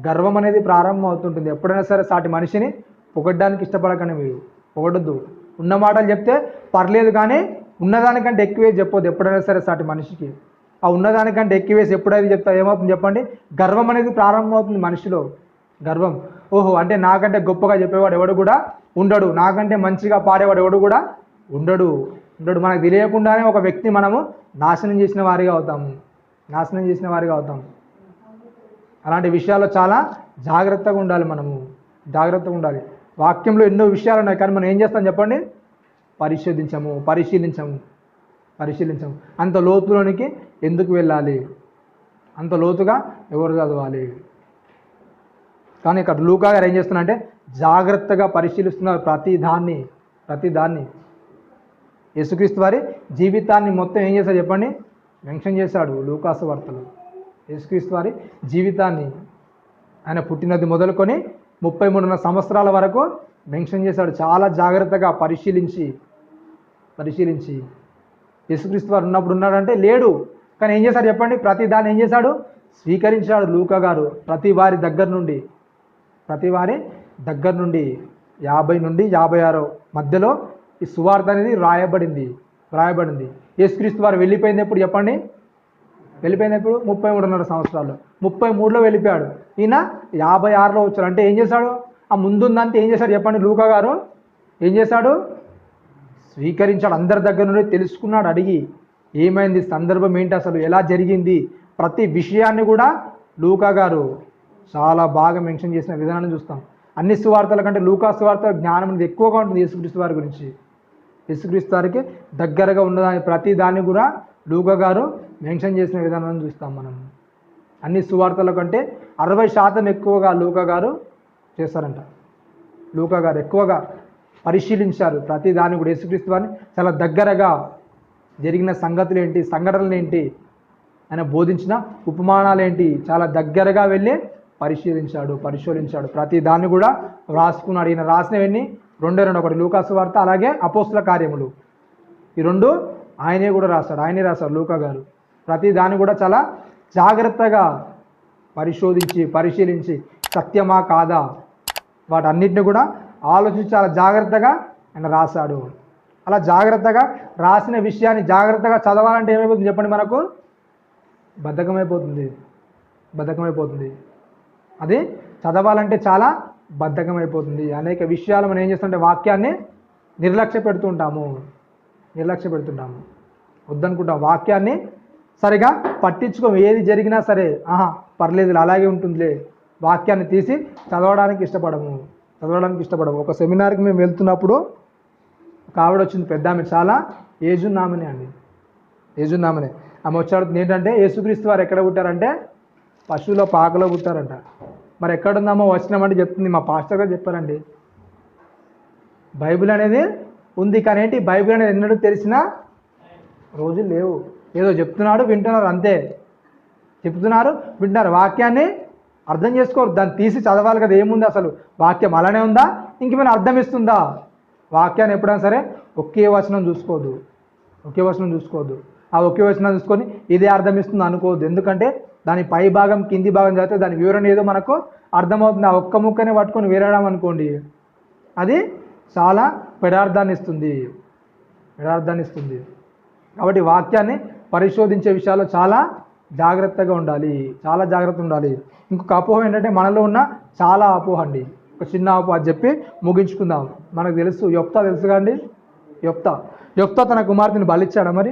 గర్వం అనేది ప్రారంభం అవుతుంటుంది. ఎప్పుడైనా సరే సాటి మనిషిని పొగడ్డానికి ఇష్టపడకండి. మీరు పొగడొద్దు. ఉన్న మాటలు చెప్తే పర్లేదు, కానీ ఉన్నదానికంటే ఎక్కువే చెప్పొద్దు ఎప్పుడైనా సరే సాటి మనిషికి. ఆ ఉన్నదానికంటే ఎక్కువేసి ఎప్పుడైతే చెప్తా ఏమవుతుంది చెప్పండి, గర్వం అనేది ప్రారంభం అవుతుంది మనిషిలో. గర్వం, ఓహో అంటే నాకంటే గొప్పగా చెప్పేవాడు ఎవడు కూడా ఉండడు, నాకంటే మంచిగా పాడేవాడు ఎవడు కూడా ఉండడు. మనకు తెలియకుండానే ఒక వ్యక్తి మనము నాశనం చేసిన వారిగా అవుతాము. అలాంటి విషయాల్లో చాలా జాగ్రత్తగా ఉండాలి. వాక్యంలో ఎన్నో విషయాలు ఉన్నాయి, కానీ మనం ఏం చేస్తాం చెప్పండి, పరిశీలించము. అంత లోతులోనికి ఎందుకు వెళ్ళాలి, అంత లోతుగా ఎవరు చదవాలి. కానీ ఇక్కడ లూకా గారు ఏం చేస్తున్నారంటే జాగ్రత్తగా పరిశీలిస్తున్నారు ప్రతి దాన్ని. యేసుక్రీస్తు వారి జీవితాన్ని మొత్తం ఏం చేశాడు చెప్పండి, మెన్షన్ చేశాడు లూకాసు వార్తలో. యేసుక్రీస్తు వారి జీవితాన్ని ఆయన పుట్టినది మొదలుకొని 33 సంవత్సరాల వరకు మెన్షన్ చేశాడు. చాలా జాగ్రత్తగా పరిశీలించి యేసుక్రీస్తు వారు ఉన్నప్పుడు ఉన్నాడంటే లేడు, కానీ ఏం చేశాడు చెప్పండి, ప్రతి దాన్ని ఏం చేశాడు, స్వీకరించాడు లూకా గారు. ప్రతి వారి దగ్గర నుండి 50 నుండి 56 మధ్యలో ఈ సువార్త అనేది రాయబడింది. యేసుక్రీస్తు వారు వెళ్ళిపోయింది ఎప్పుడు చెప్పండి, 33.5 సంవత్సరాలు. 33లో వెళ్ళిపోయాడు. ఈయన 56లో వచ్చాడు. అంటే ఏం చేశాడు, ఆ ముందుందంటే ఏం చేశాడు చెప్పండి, లూకా గారు ఏం చేశాడు, స్వీకరించాడు. అందరి దగ్గర నుండి తెలుసుకున్నాడు, అడిగి ఏమైంది, సందర్భం ఏంటి, అసలు ఎలా జరిగింది, ప్రతి విషయాన్ని కూడా లూకా గారు చాలా బాగా మెన్షన్ చేసిన విధానాన్ని చూస్తాం. అన్ని సువార్తల కంటే లూకా సువార్త జ్ఞానం అనేది ఎక్కువగా ఉంటుంది యేసుక్రీస్తు వారి గురించి. యేసుక్రీస్తు వారికి దగ్గరగా ఉన్నదాని ప్రతి దాన్ని కూడా లూకా గారు మెన్షన్ చేసిన విధానాన్ని చూస్తాం మనం. అన్ని సువార్తల కంటే 60% ఎక్కువగా లూకా గారు చేస్తారంట. లూకా గారు ఎక్కువగా పరిశీలించారు ప్రతి దాన్ని కూడా. యేసుక్రీస్తు వారిని చాలా దగ్గరగా జరిగిన సంగతులు ఏంటి, సంఘటనలు ఏంటి, ఆయన బోధించిన ఉపమానాలు ఏంటి, చాలా దగ్గరగా వెళ్ళి పరిశోధించాడు. ప్రతి దాన్ని కూడా రాసుకున్నాడు. ఈయన రాసినవన్నీ 2 ఒకటి లూకా సువార్త, అలాగే అపోస్తుల కార్యములు. ఈ 2 ఆయనే రాశాడు లూకా గారు. ప్రతి దాన్ని కూడా చాలా జాగ్రత్తగా పరిశీలించి సత్యమా కాదా వాటన్నిటిని కూడా ఆలోచించి చాలా జాగ్రత్తగా ఆయన రాశాడు. అలా జాగ్రత్తగా రాసిన విషయాన్ని జాగ్రత్తగా చదవాలంటే ఏమైపోతుంది చెప్పండి? మనకు బద్ధకమైపోతుంది. అది చదవాలంటే చాలా బద్ధకమైపోతుంది. అనేక విషయాలు మనం ఏం చేస్తుంటే వాక్యాన్ని నిర్లక్ష్య పెడుతుంటాము, వద్దనుకుంటాం. వాక్యాన్ని సరిగా పట్టించుకోము. ఏది జరిగినా సరే పర్లేదు అలాగే ఉంటుందిలే, వాక్యాన్ని తీసి చదవడానికి ఇష్టపడము. ఒక సెమినార్కి మేము వెళ్తున్నప్పుడు ఒక ఆవిడ వచ్చింది, పెద్ద ఆమె, చాలా ఏజున్నామనే ఆమె వచ్చాడు. ఏంటంటే యేసుక్రీస్తు వారు ఎక్కడ పుట్టారంటే పశువుల పాకలో పుట్టారంట. మరి ఎక్కడుందామో వచ్చినామంటే చెప్తుంది, మా పాస్టర్ గారు చెప్పారండి. బైబిల్ అనేది ఉంది, కానీ ఏంటి బైబిల్ అనేది ఎన్నడూ తెలిసిన రోజులు లేవు. ఏదో చెప్తున్నాడు, వింటున్నారు, అంతే. వింటున్నారు, వాక్యాన్ని అర్థం చేసుకోరు. దాన్ని తీసి చదవాలి కదా, ఏముంది అసలు వాక్యం అలానే ఉందా, ఇంకేమైనా అర్థం ఇస్తుందా? వాక్యాన్ని ఎప్పుడైనా సరే ఒకే వచనం చూసుకోవద్దు. ఆ ఒకే వచనం చూసుకొని ఇదే అర్థం ఇస్తుంది అనుకోవద్దు. ఎందుకంటే దాని పై భాగం కింది భాగం చదివితే దాని వివరణ ఏదో మనకు అర్థమవుతుంది. ఆ ఒక్క ముక్కనే పట్టుకొని వేరడం అనుకోండి, అది చాలా పెడార్థాన్ని ఇస్తుంది. కాబట్టి వాక్యాన్ని పరిశోధించే విషయాల్లో చాలా జాగ్రత్తగా ఉండాలి. ఇంకొక అపోహ ఏంటంటే మనలో ఉన్న చాలా అపోహ అండి. ఒక చిన్న అపోహ చెప్పి ముగించుకుందాం. మనకు తెలుసు యొప్తా, తెలుసుగా అండి. యొప్తా తన కుమార్తెను బలిచ్చాడా? మరి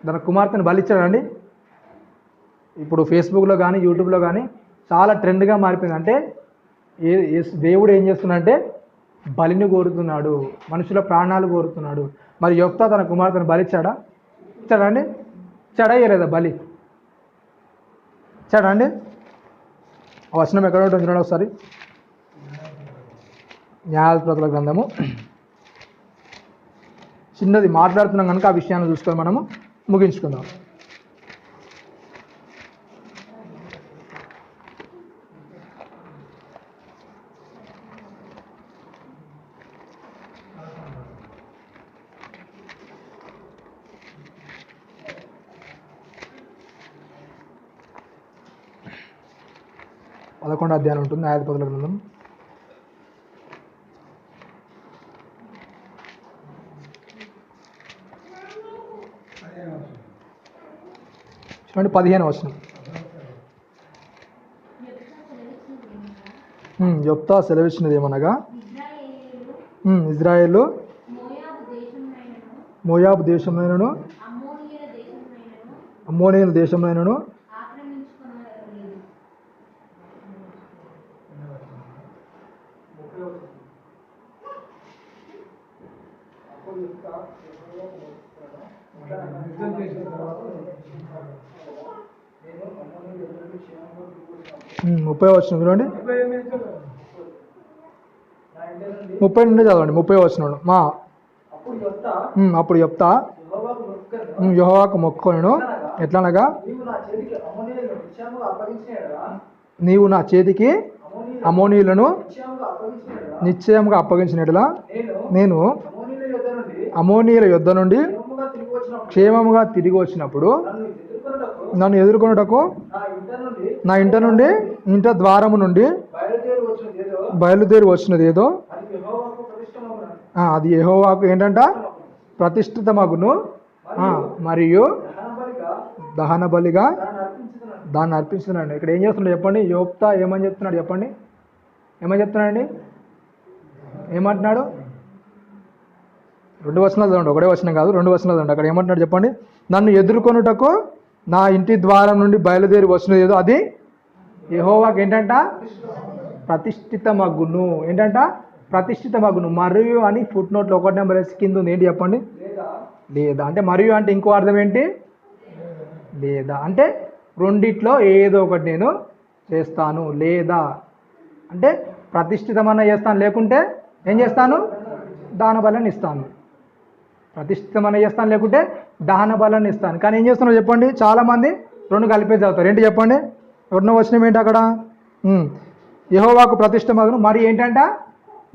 తన కుమార్తెను బలిచ్చాడండి. ఇప్పుడు ఫేస్బుక్లో కానీ యూట్యూబ్లో కానీ చాలా ట్రెండ్గా మారిపోయింది. అంటే దేవుడు ఏం చేస్తున్నాడంటే బలిని కోరుతున్నాడు, మనుషుల ప్రాణాలు కోరుతున్నాడు. మరి యొప్తా తన కుమార్తెను బలిచ్చాడా? ఇచ్చాడండి? ఇయ్యలేదా బలి? ఇచ్చాడండి? ఆ వచనం ఎక్కడ ఉంటుంది చూడండి ఒకసారి. న్యాయాధిపతుల గ్రంథము, చిన్నది మాట్లాడుతున్నాం కనుక ఆ విషయాన్ని చూసుకొని మనము ముగించుకుందాం. పదకొండో అధ్యాయం ఉంటుంది న్యాయాధిపతుల గ్రంథం. చూడండి 15వ వచనం. యొప్తా సెలవిచ్చినది ఏమనగా, ఇజ్రాయేలు మోయాబు దేశమైనను అమ్మోనీయుల దేశమైనను ముప్పై వచనం చూడండి. 30 నుండి చదవండి. 30 వచనం. అప్పుడు యొప్తా యెహోవాకు మొక్కుకొనెను, ఎట్లనగా నీవు నా చేతికి అమోనీయులను నిశ్చయముగా అప్పగించిన యెడల నేను అమోనీయుల యొద్ద నుండి క్షేమముగా తిరిగి వచ్చినప్పుడు నన్ను ఎదుర్కొనుటకు నా ఇంట ద్వారము నుండి బయలుదేరి వచ్చినది ఏదో అది యెహోవాకు ఏంటంట ప్రతిష్ఠితమగును, మరియు దహన బలిగా దాన్ని అర్పించుతున్నాడు. ఇక్కడ ఏం చేస్తున్నాడు చెప్పండి? యొప్తా ఏమని చెప్తున్నాడు చెప్పండి? ఏమని చెప్తున్నాడండి? ఏమంటున్నాడు? 2 వచనాలు చదవండి, ఒకటే వచనం కాదు, 2 వచనాలు చదవండి. అక్కడ ఏమంటున్నాడు చెప్పండి? నన్ను ఎదుర్కొనుటకు నా ఇంటి ద్వారం నుండి బయలుదేరి వచ్చినది ఏదో అది యెహోవాకు ఏంటంట ప్రతిష్ఠితమగును. ఏంటంట? ప్రతిష్ఠితమగును. మరియు అని ఫుట్ నోట్లో 1 నెంబర్ వేసి కింద ఉంది. ఏంటి చెప్పండి? లేదా. అంటే మరియు అంటే ఇంకో అర్థం ఏంటి? లేదా. అంటే రెండిట్లో ఏదో ఒకటి నేను చేస్తాను. లేదా అంటే ప్రతిష్ఠితమన్నా చేస్తాను, లేకుంటే ఏం చేస్తాను? దాన బలాన్ని ఇస్తాను. ప్రతిష్ఠితమన్నా చేస్తాను, లేకుంటే దాన బలాన్ని ఇస్తాను. కానీ ఏం చేస్తున్నావు చెప్పండి? చాలామంది రెండు కలిపేసి చదువుతారు. ఏంటి చెప్పండి? రెండో వచనం ఏంటి అక్కడ? యెహోవాకు ప్రతిష్ఠమగును. మరి ఏంటంట?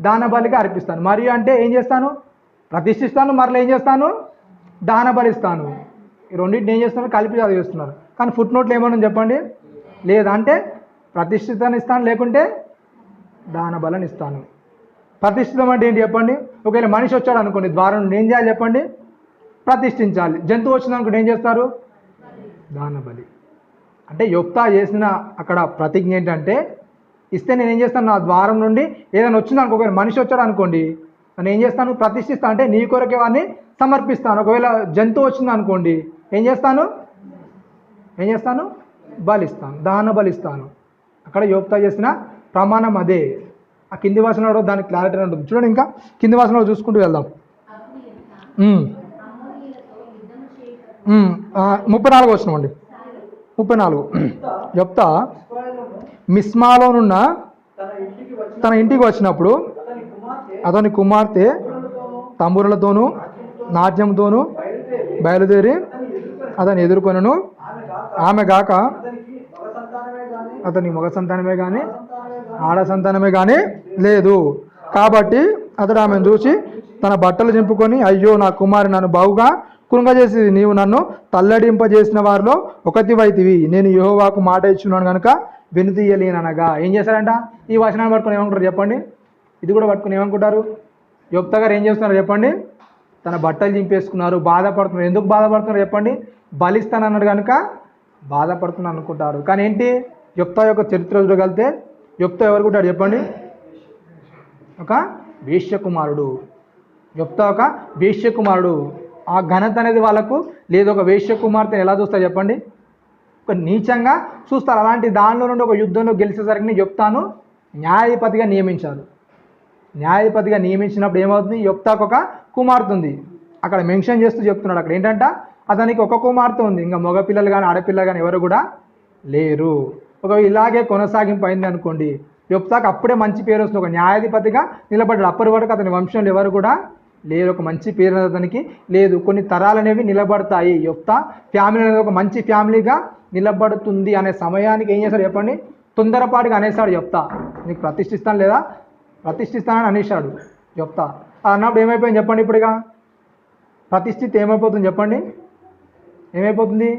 దాన బలిగా అర్పిస్తాను. మరియు అంటే ఏం చేస్తాను? ప్రతిష్ఠిస్తాను, మరలా ఏం చేస్తాను? దాన బలిస్తాను. ఈ రెండింటిని ఏం చేస్తున్నారు? కలిపి చదివిస్తున్నారు. కానీ ఫుట్ నోట్లో ఏమన్నా చెప్పండి? లేదా. అంటే ప్రతిష్ఠితాన్ని ఇస్తాను, లేకుంటే దాన బలాన్ని ఇస్తాను. ప్రతిష్ఠితం అంటే ఏంటి చెప్పండి? ఒకవేళ మనిషి వచ్చాడు అనుకోండి ద్వారం నుండి, ఏం చేయాలి చెప్పండి? ప్రతిష్ఠించాలి. జంతువు వచ్చింది అనుకోండి, ఏం చేస్తారు? దాన బలి. అంటే యొప్తా చేసిన అక్కడ ప్రతిజ్ఞ ఏంటంటే, ఇస్తే నేను ఏం చేస్తాను? నా ద్వారం నుండి ఏదైనా వచ్చింది అనుకో, ఒకవేళ మనిషి వచ్చాడు అనుకోండి, నేను ఏం చేస్తాను? ప్రతిష్ఠిస్తాను. అంటే నీ కొరకే వాడిని సమర్పిస్తాను. ఒకవేళ జంతువు వచ్చింది అనుకోండి, ఏం చేస్తాను? బలిస్తాను, దాన బలిస్తాను. అక్కడ యోప్తా చేసిన ప్రమాణం అదే. ఆ కింది వాసనలో దానికి క్లారిటీ ఉంటుంది. చూడండి, ఇంకా కింది వాసనలో చూసుకుంటూ వెళ్దాం. 34 వచనం అండి. 34. యోప్తా మిస్మాలోనున్న తన ఇంటికి వచ్చినప్పుడు అతని కుమార్తె తంబురులతోనూ నాట్యంతోనూ బయలుదేరి అతని ఎదుర్కొనను. ఆమె గాక అతని మగ సంతానమే కానీ ఆడ సంతానమే కానీ లేదు. కాబట్టి అతడు ఆమెను చూసి తన బట్టలు చింపుకొని, అయ్యో నా కుమారి, నన్ను బావుగా కృంగజేసి నీవు నన్ను తల్లడింపజేసిన వారిలో ఒకటివైతివి. నేను యెహోవాకు మాట ఇచ్చున్నాను కనుక వెనుతీయలేననగా. ఏం చేశారంట? ఈ వచనాన్ని పట్టుకుని ఏమనుకుంటారు చెప్పండి? ఇది కూడా పట్టుకుని ఏమనుకుంటారు? యోప్తా గారు ఏం చేస్తున్నారు చెప్పండి? తన బట్టలు చింపేసుకున్నారు, బాధపడుతున్నారు. ఎందుకు బాధపడుతున్నారు చెప్పండి? బలిస్తానన్నాడు కనుక బాధపడుతున్నారు అనుకుంటారు. కానీ ఏంటి? యోప్తా యొక్క చరిత్ర చూడగలితే యోప్తా ఎవరు ఉంటాడు చెప్పండి? ఒక వేశ్యకుమారుడు. యోప్తా ఒక వేశ్యకుమారుడు. ఆ ఘనత అనేది వాళ్ళకు లేదు. ఒక వేశ్యకుమార్తెను ఎలా చూస్తారు చెప్పండి? ఒక నీచంగా చూస్తారు. అలాంటి దానిలో నుండి ఒక యుద్ధంలో గెలిచేసరికి యోప్తాను న్యాయాధిపతిగా నియమించారు. న్యాయాధిపతిగా నియమించినప్పుడు ఏమవుతుంది? యోప్తాకు ఒక కుమార్తె ఉంది. అక్కడ మెన్షన్ చేస్తూ చెప్తున్నాడు. అక్కడ ఏంటంట? అతనికి ఒక కుమార్తె ఉంది. ఇంకా మగపిల్లలు కానీ ఆడపిల్లలు కానీ ఎవరు కూడా లేరు. ఒక ఇలాగే కొనసాగింపు అయింది అనుకోండి, యోప్తాకు అప్పుడే మంచి పేరు వస్తుంది. ఒక న్యాయాధిపతిగా నిలబడ్డాడు. అప్పటి వరకు అతని వంశంలో ఎవరు కూడా లేరు. ఒక మంచి పేరు అతనికి లేదు. కొన్ని తరాలు అనేవి నిలబడతాయి. యోప్తా ఫ్యామిలీ అనేది ఒక మంచి ఫ్యామిలీగా నిలబడుతుంది అనే సమయానికి ఏం చేశాడు చెప్పండి? తొందరపాటుగా అనేసాడు యోప్తా. నీకు ప్రతిష్ఠిస్తాను లేదా? ప్రతిష్ఠిస్తానని అనేసాడు యోప్తా. అన్నప్పుడు ఏమైపోయింది చెప్పండి? ఇప్పుడు ఇక ప్రతిష్ఠిత ఏమైపోతుంది చెప్పండి? ఏమైపోతుంది?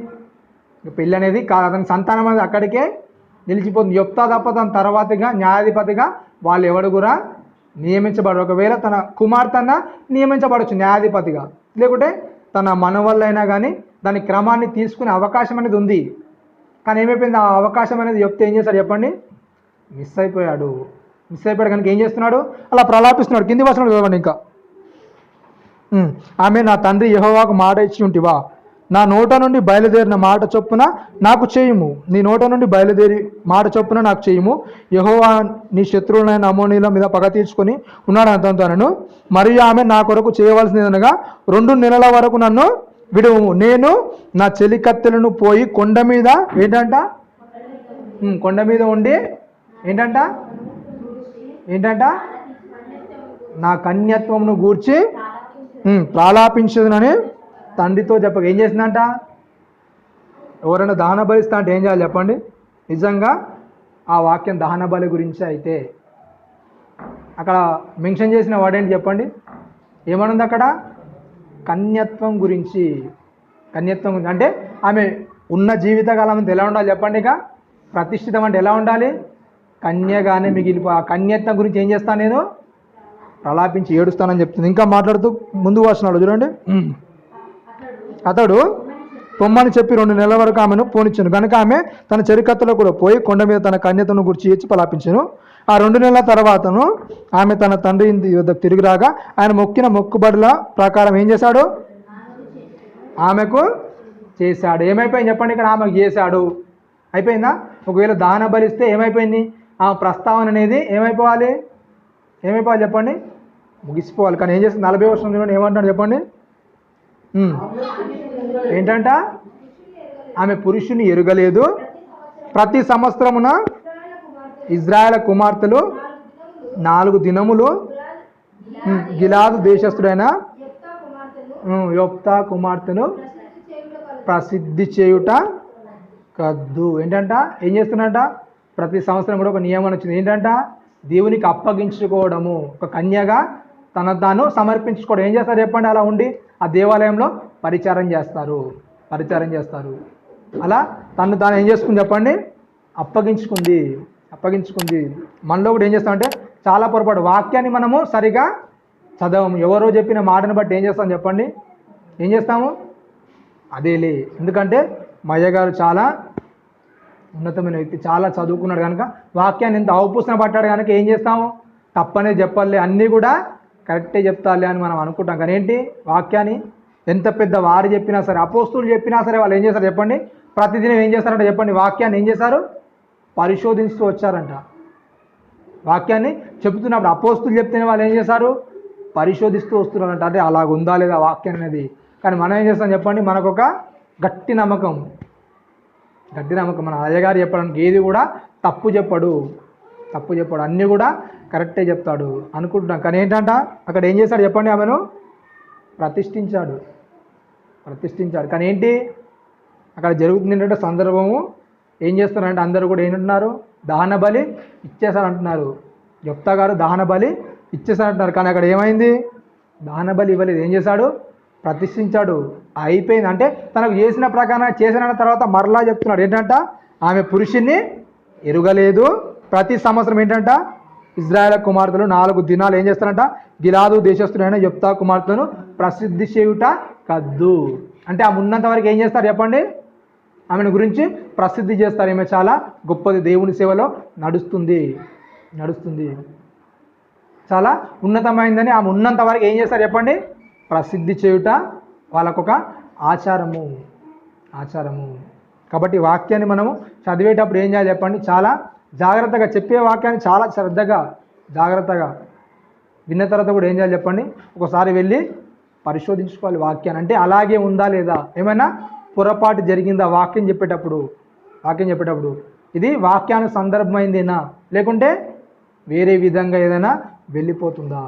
ఇక పెళ్ళి అనేది కాదు. అతని సంతానం అనేది అక్కడికే నిలిచిపోతుంది. యోప్తా తప్ప తన తర్వాతగా న్యాయాధిపతిగా వాళ్ళు ఎవడు కూడా నియమించబడరు. ఒకవేళ తన కుమార్తెన నియమించబడవచ్చు న్యాయాధిపతిగా, లేకుంటే తన మనవళ్ళైనా కానీ దాని క్రమాన్ని తీసుకునే అవకాశం అనేది ఉంది. కానీ ఏమైపోయింది? ఆ అవకాశం అనేది యోప్తా ఏం చేశాడు చెప్పండి? మిస్ అయిపోయాడు కనుక ఏం చేస్తున్నాడు? అలా ప్రలాపిస్తున్నాడు. కింది వచనం చదవండి ఇంకా. ఆమె నా తండ్రి యెహోవాకు మాట ఇచ్చి ఉంటివా? నా నోట నుండి బయలుదేరిన మాట చొప్పున నాకు చేయుము. నీ నోట నుండి బయలుదేరి మాట చొప్పున నాకు చేయుము. యెహోవా నీ శత్రువులైన అమ్మోనీల మీద పగ తీర్చుకొని ఉన్నాడు అతను. మరియు ఆమె నా కొరకు చేయవలసినదనగా 2 నెలల వరకు నన్ను విడువము. నేను నా చెలికత్తెలను పోయి కొండ మీద ఉండి ఏంటంట నా కన్యత్వమును గూర్చి ప్రాలాపించదునని తండ్రితో చెప్పక ఏం చేసిందంట? ఎవరైనా దహన బలిస్తా అంటే ఏం చేయాలి చెప్పండి? నిజంగా ఆ వాక్యం దహన బలి గురించి అయితే అక్కడ మెన్షన్ చేసిన వర్డ్ ఏంటి చెప్పండి? ఏమనుంది అక్కడ? కన్యత్వం గురించి. కన్యత్వం గురించి అంటే ఆమె ఉన్న జీవితకాలం అంతా ఎలా ఉండాలి చెప్పండి? ఇక ప్రతిష్ఠితం అంటే ఎలా ఉండాలి? కన్యగానే మిగిలిపో. ఆ కన్యత్వం గురించి ఏం చేస్తాను? నేను ప్రలాపించి ఏడుస్తానని చెప్తుంది. ఇంకా మాట్లాడుతూ ముందు వస్తున్నాడు చూడండి. అతడు పొమ్మని చెప్పి 2 నెలల వరకు ఆమెను పోనిచ్చాను. కనుక ఆమె తన చెరికత్తలో కూడా పోయి కొండ మీద తన కన్యతను గురించి ఏడ్చి ప్రలాపించాను. ఆ 2 నెలల తర్వాతను ఆమె తన తండ్రి ఇంటి వద్దకు తిరిగి రాగా ఆయన మొక్కిన మొక్కుబడుల ప్రకారం ఏం చేశాడు? ఆమెకు చేశాడు. ఏమైపోయింది చెప్పండి? ఇక్కడ ఆమెకు చేశాడు. అయిపోయిందా? ఒకవేళ దాన బలిస్తే ఏమైపోయింది? ఆ ప్రస్తావన అనేది ఏమైపోవాలి చెప్పండి, ముగిసిపోవాలి. కానీ ఏం చేస్తుంది 40 వర్షం ఏమంటాడు చెప్పండి, ఏంటంట, ఆమె పురుషుని ఎరుగలేదు, ప్రతి సంవత్సరమున ఇజ్రాయేల్ కుమార్తెలు 4 దినములు గిలాదు దేశస్థుడైన యొప్తా కుమార్తెను ప్రసిద్ధి చేయుట కద్దు. ఏంటంట, ఏం చేస్తున్నట, ప్రతి సంవత్సరం కూడా ఒక నియమం వచ్చింది. ఏంటంట, దేవునికి అప్పగించుకోవడము, ఒక కన్యగా తన తాను సమర్పించుకోవడం. ఏం చేస్తారు చెప్పండి, అలా ఉండి ఆ దేవాలయంలో పరిచారం చేస్తారు. అలా తను తాను ఏం చేసుకుంది చెప్పండి, అప్పగించుకుంది. మనలో కూడా ఏం చేస్తామంటే చాలా పొరపాటు, వాక్యాన్ని మనము సరిగా చదవము. ఎవరో చెప్పిన మాటను బట్టి ఏం చేస్తాం చెప్పండి, ఏం చేస్తాము అదేలే. ఎందుకంటే మా అయ్యగారు చాలా ఉన్నతమైన వ్యక్తి, చాలా చదువుకున్నాడు కనుక వాక్యాన్ని ఇంత అవపుసన పట్టాడు కనుక ఏం చేస్తాము, తప్పనే చెప్పాలి, అన్నీ కూడా కరెక్టే చెప్తాలే అని మనం అనుకుంటాం. కానీ ఏంటి, వాక్యాన్ని ఎంత పెద్ద వారు చెప్పినా సరే, అపోస్తులు చెప్పినా సరే వాళ్ళు ఏం చేస్తారు చెప్పండి, ప్రతిదినం ఏం చేస్తారంట చెప్పండి, వాక్యాన్ని ఏం చేశారు, పరిశోధిస్తూ వచ్చారంట. వాక్యాన్ని చెబుతున్నప్పుడు అపోస్తులు చెప్తేనే వాళ్ళు ఏం చేశారు, పరిశోధిస్తూ వస్తున్నారంట. అంటే అలాగ ఉందా లేదా వాక్యం అనేది. కానీ మనం ఏం చేస్తాం చెప్పండి, మనకు ఒక గట్టి నమ్మకం. మన అయ్యగారు చెప్పడానికి ఏది కూడా తప్పు చెప్పడు, అన్నీ కూడా కరెక్టే చెప్తాడు అనుకుంటున్నాం. కానీ ఏంటంట, అక్కడ ఏం చేశాడు చెప్పండి, ఆమెను ప్రతిష్ఠించాడు. కానీ ఏంటి అక్కడ జరుగుతుంది ఏంటంటే సందర్భము, ఏం చేస్తారంటే అందరూ కూడా ఏంటంటున్నారు, దహన బలి ఇచ్చేసారంటున్నారు. యొప్తా గారు దహన బలి ఇచ్చేసారంటున్నారు. కానీ అక్కడ ఏమైంది, దహన బలి ఇవ్వలేదు. ఏం చేశాడు, ప్రతిష్ఠించాడు. అయిపోయింది. అంటే తనకు చేసిన ప్రకారం చేసిన తర్వాత మరలా చెప్తున్నాడు ఏంటంట, ఆమె పురుషుణ్ణి ఎరుగలేదు, ప్రతి సంవత్సరం ఏంటంట ఇజ్రాయేల్ కుమార్తెలు 4 దినాలు ఏం చేస్తారంట, గిలాదు దేశస్థుడైన యొప్తా కుమార్తెను ప్రసిద్ధి చేయుట కద్దు. అంటే ఆమె ఉన్నంత వరకు ఏం చేస్తారు చెప్పండి, ఆమెను గురించి ప్రసిద్ధి చేస్తారు. ఈమె చాలా గొప్పది, దేవుని సేవలో నడుస్తుంది, చాలా ఉన్నతమైందని ఆమె ఉన్నంత వరకు ఏం చేస్తారు చెప్పండి, ప్రసిద్ధి చేయుట వాళ్ళకొక ఆచారము. కాబట్టి వాక్యాన్ని మనము చదివేటప్పుడు ఏం చేయాలి చెప్పండి, చాలా జాగ్రత్తగా, చెప్పే వాక్యాన్ని చాలా శ్రద్ధగా జాగ్రత్తగా విన్న తర్వాత కూడా ఏం చేయాలి చెప్పండి, ఒకసారి వెళ్ళి పరిశోధించుకోవాలి వాక్యాన్ని. అంటే అలాగే ఉందా లేదా, ఏమైనా పొరపాటు జరిగిందా వాక్యం చెప్పేటప్పుడు, ఇది వాక్యానికి సందర్భమైందేనా, లేకుంటే వేరే విధంగా ఏదైనా వెళ్ళిపోతుందా.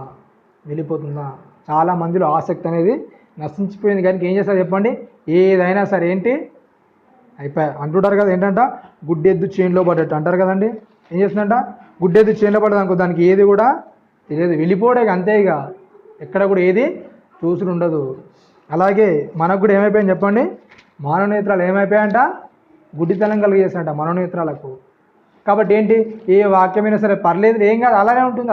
చాలా మందిలో ఆసక్తి అనేది నశించిపోయింది. కానీ ఏం చేస్తారు చెప్పండి, ఏదైనా సరే ఏంటి అయిపోయా అంటుంటారు కదా, ఏంటంట గుడ్డెద్దు చేనులో పడ్డట్టు అంటారు కదండి. ఏం చేస్తుందంట, గుడ్డెద్దు చేనులో పడ్డదనుకో, దానికి ఏది కూడా తెలియదు, వెళ్ళిపోవడే అంతే, ఇక ఎక్కడ కూడా ఏది చూసుడు ఉండదు. అలాగే మనకు కూడా ఏమైపోయింది చెప్పండి, మనోనేత్రాలు ఏమైపోయాయంట, గుడ్డితనం కలిగేసినట్ట మనోనేత్రాలకు. కాబట్టి ఏంటి, ఏ వాక్యమైనా సరే పర్లేదు, ఏం కాదు, అలానే ఉంటుంది,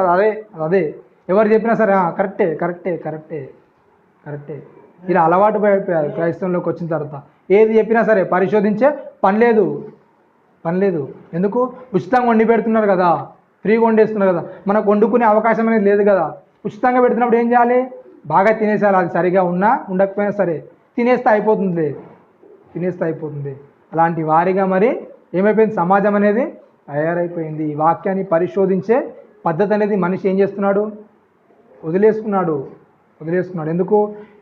అదే ఎవరు చెప్పినా సరే కరెక్టే ఇలా అలవాటు పడిపోయారు క్రైస్తవంలోకి వచ్చిన తర్వాత. ఏది చెప్పినా సరే పరిశోధించే పని లేదు. ఎందుకు, ఉచితంగా వండి పెడుతున్నారు కదా, ఫ్రీగా వండేస్తున్నారు కదా, మనకు వండుకునే అవకాశం అనేది లేదు కదా. ఉచితంగా పెడుతున్నప్పుడు ఏం చేయాలి, బాగా తినేసేయాలి. అది సరిగా ఉండకపోయినా సరే తినేస్తే అయిపోతుంది. అలాంటి వారిగా మరి ఏమైపోయింది, సమాజం అనేది తయారైపోయింది. ఈ వాక్యాన్ని పరిశోధించే పద్ధతి అనేది మనిషి ఏం చేస్తున్నాడు, వదిలేసుకున్నాడు. ఎందుకు,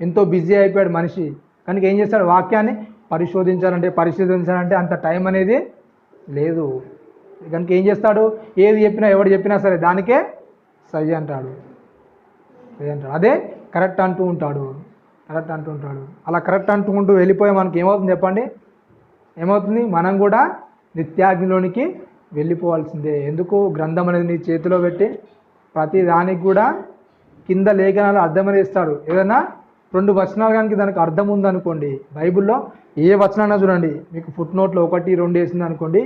ఎంతో బిజీ అయిపోయాడు మనిషి. కనుక ఏం చేస్తాడు, వాక్యాన్ని పరిశోధించాలంటే అంత టైం అనేది లేదు. కనుక ఏం చేస్తాడు, ఏది చెప్పినా ఎవడు చెప్పినా సరే దానికే సై అంటాడు. అదే కరెక్ట్ అంటూ ఉంటాడు. అలా కరెక్ట్ అంటూ వెళ్ళిపోయే మనకి ఏమవుతుంది చెప్పండి, మనం కూడా నిత్యాగ్నిలోనికి వెళ్ళిపోవాల్సిందే. ఎందుకు, గ్రంథం అనేది నీ చేతిలో పెట్టి ప్రతి దానికి కూడా కింద లేఖనాలు అర్థమని ఇస్తాడు. ఏదైనా 2 వచనాలు కనుక దానికి అర్థం ఉందనుకోండి, బైబిల్లో ఏ వచనాన్ని చూడండి, మీకు ఫుట్ నోట్లో 1, 2 వేసింది అనుకోండి,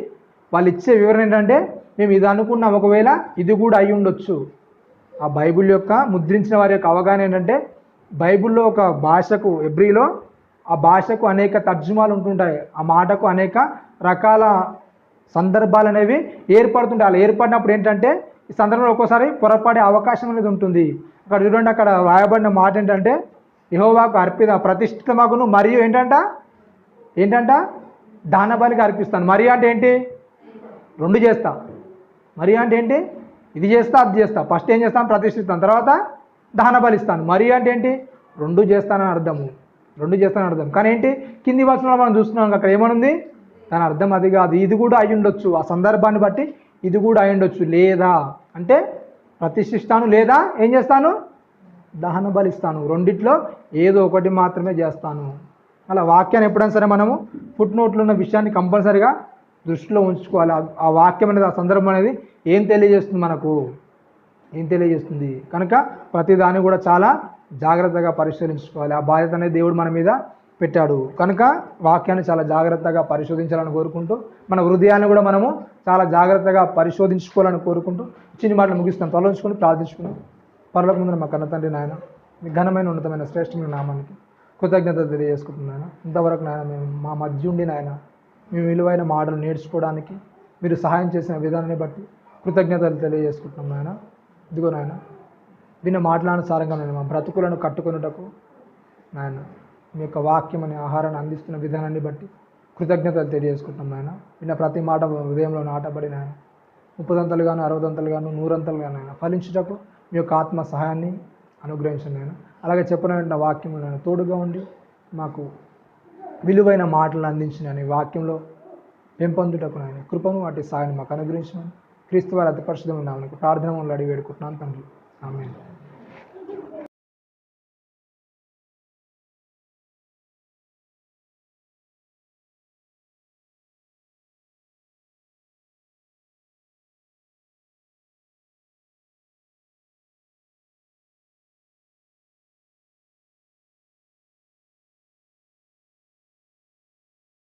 వాళ్ళు ఇచ్చే వివరణ ఏంటంటే మేము ఇది అనుకున్నాం, ఒకవేళ ఇది కూడా అయి ఉండొచ్చు. ఆ బైబిల్ యొక్క ముద్రించిన వారి యొక్క అవగాహన ఏంటంటే, బైబిల్లో ఒక భాషకు, ఎబ్రీలో ఆ భాషకు అనేక తర్జుమాలు ఉంటుంటాయి, ఆ మాటకు అనేక రకాల సందర్భాలు అనేవి ఏర్పడుతుంటాయి. అలా ఏర్పడినప్పుడు ఏంటంటే ఈ సందర్భంలో ఒక్కోసారి పొరపాడే అవకాశం అనేది ఉంటుంది. అక్కడ చూడండి, అక్కడ రాయబడిన మాట ఏంటంటే, యెహోవాకు ప్రతిష్ఠితమగును మరియు ఏంటంట దాన బలిగా అర్పిస్తాను. మరియు అంటే ఏంటి, 2 చేస్తా. మరి అంటే ఏంటి? ఇది చేస్తా అది చేస్తా, ఫస్ట్ ఏం చేస్తాను? ప్రతిష్ఠిస్తాను, తర్వాత దహన బలిస్తాను. మరి అంటే ఏంటి? రెండు చేస్తానని అర్థము, రెండు చేస్తానని అర్థం. కానీ ఏంటి? కింది వచనంలో మనం చూస్తున్నాం అక్కడ ఏమనుంది? దాని అర్థం అది కాదు, ఇది కూడా అయి ఉండొచ్చు, ఆ సందర్భాన్ని బట్టి ఇది కూడా అయి ఉండొచ్చు. లేదా అంటే ప్రతిష్ఠిస్తాను, లేదా ఏం చేస్తాను? దహన బలిస్తాను. రెండిట్లో ఏదో ఒకటి మాత్రమే చేస్తాను. అలా వాక్యాన్ని ఎప్పుడైనా సరే మనము ఫుట్ నోట్లో ఉన్న విషయాన్ని కంపల్సరిగా దృష్టిలో ఉంచుకోవాలి. ఆ వాక్యం అనేది, ఆ సందర్భం అనేది ఏం తెలియజేస్తుంది మనకు, ఏం తెలియజేస్తుంది. కనుక ప్రతిదాన్ని కూడా చాలా జాగ్రత్తగా పరిశీలించుకోవాలి. ఆ బాధ్యత అనేది దేవుడు మన మీద పెట్టాడు. కనుక వాక్యాన్ని చాలా జాగ్రత్తగా పరిశోధించాలని కోరుకుంటూ, మన హృదయాన్ని కూడా మనము చాలా జాగ్రత్తగా పరిశోధించుకోవాలని కోరుకుంటూ చిన్ని మాటలు ముగిస్తాం. తొలగించుకొని ప్రార్థించుకున్నాం. పరలోక ముందు మా కన్న తండ్రి నాయన, మీ ఘనమైన ఉన్నతమైన శ్రేష్టమైన నామానికి కృతజ్ఞతలు తెలియజేసుకుంటున్నాను. ఇంతవరకు నాయన మేము మా మధ్య ఉండి నాయన మేము విలువైన మాటలు నేర్చుకోవడానికి మీరు సహాయం చేసిన విధానాన్ని బట్టి కృతజ్ఞతలు తెలియజేసుకుంటున్నాం నాయన. ఇదిగో నాయన, విన్న మాటలానుసారంగా నేను మా బ్రతుకులను కట్టుకొనుటకు నాయన మీ యొక్క వాక్యం అనే ఆహారాన్ని అందిస్తున్న విధానాన్ని బట్టి కృతజ్ఞతలు తెలియజేసుకుంటున్నాం నాయన. విన్న ప్రతి మాట హృదయంలో నాటబడి నాయన 30 60 100 నాయన ఫలించుటకు మీ యొక్క ఆత్మ సహాయాన్ని అనుగ్రహించండి నాయన. అలాగే చెప్పిన వెంటనే వాక్యం నాయన తోడుగా ఉండి మాకు విలువైన మాటలను అందించిన వాక్యంలో పెంపొందుటకు నాయన కృపను వాటి సహాయాన్ని మాకు అనుగ్రహించమని క్రీస్తు వారి అతి పరిశుద్ధమైన నామమున ప్రార్థన వల్ల అడిగి వేడుకుంటున్నాను తండ్రి. ఆమేన్.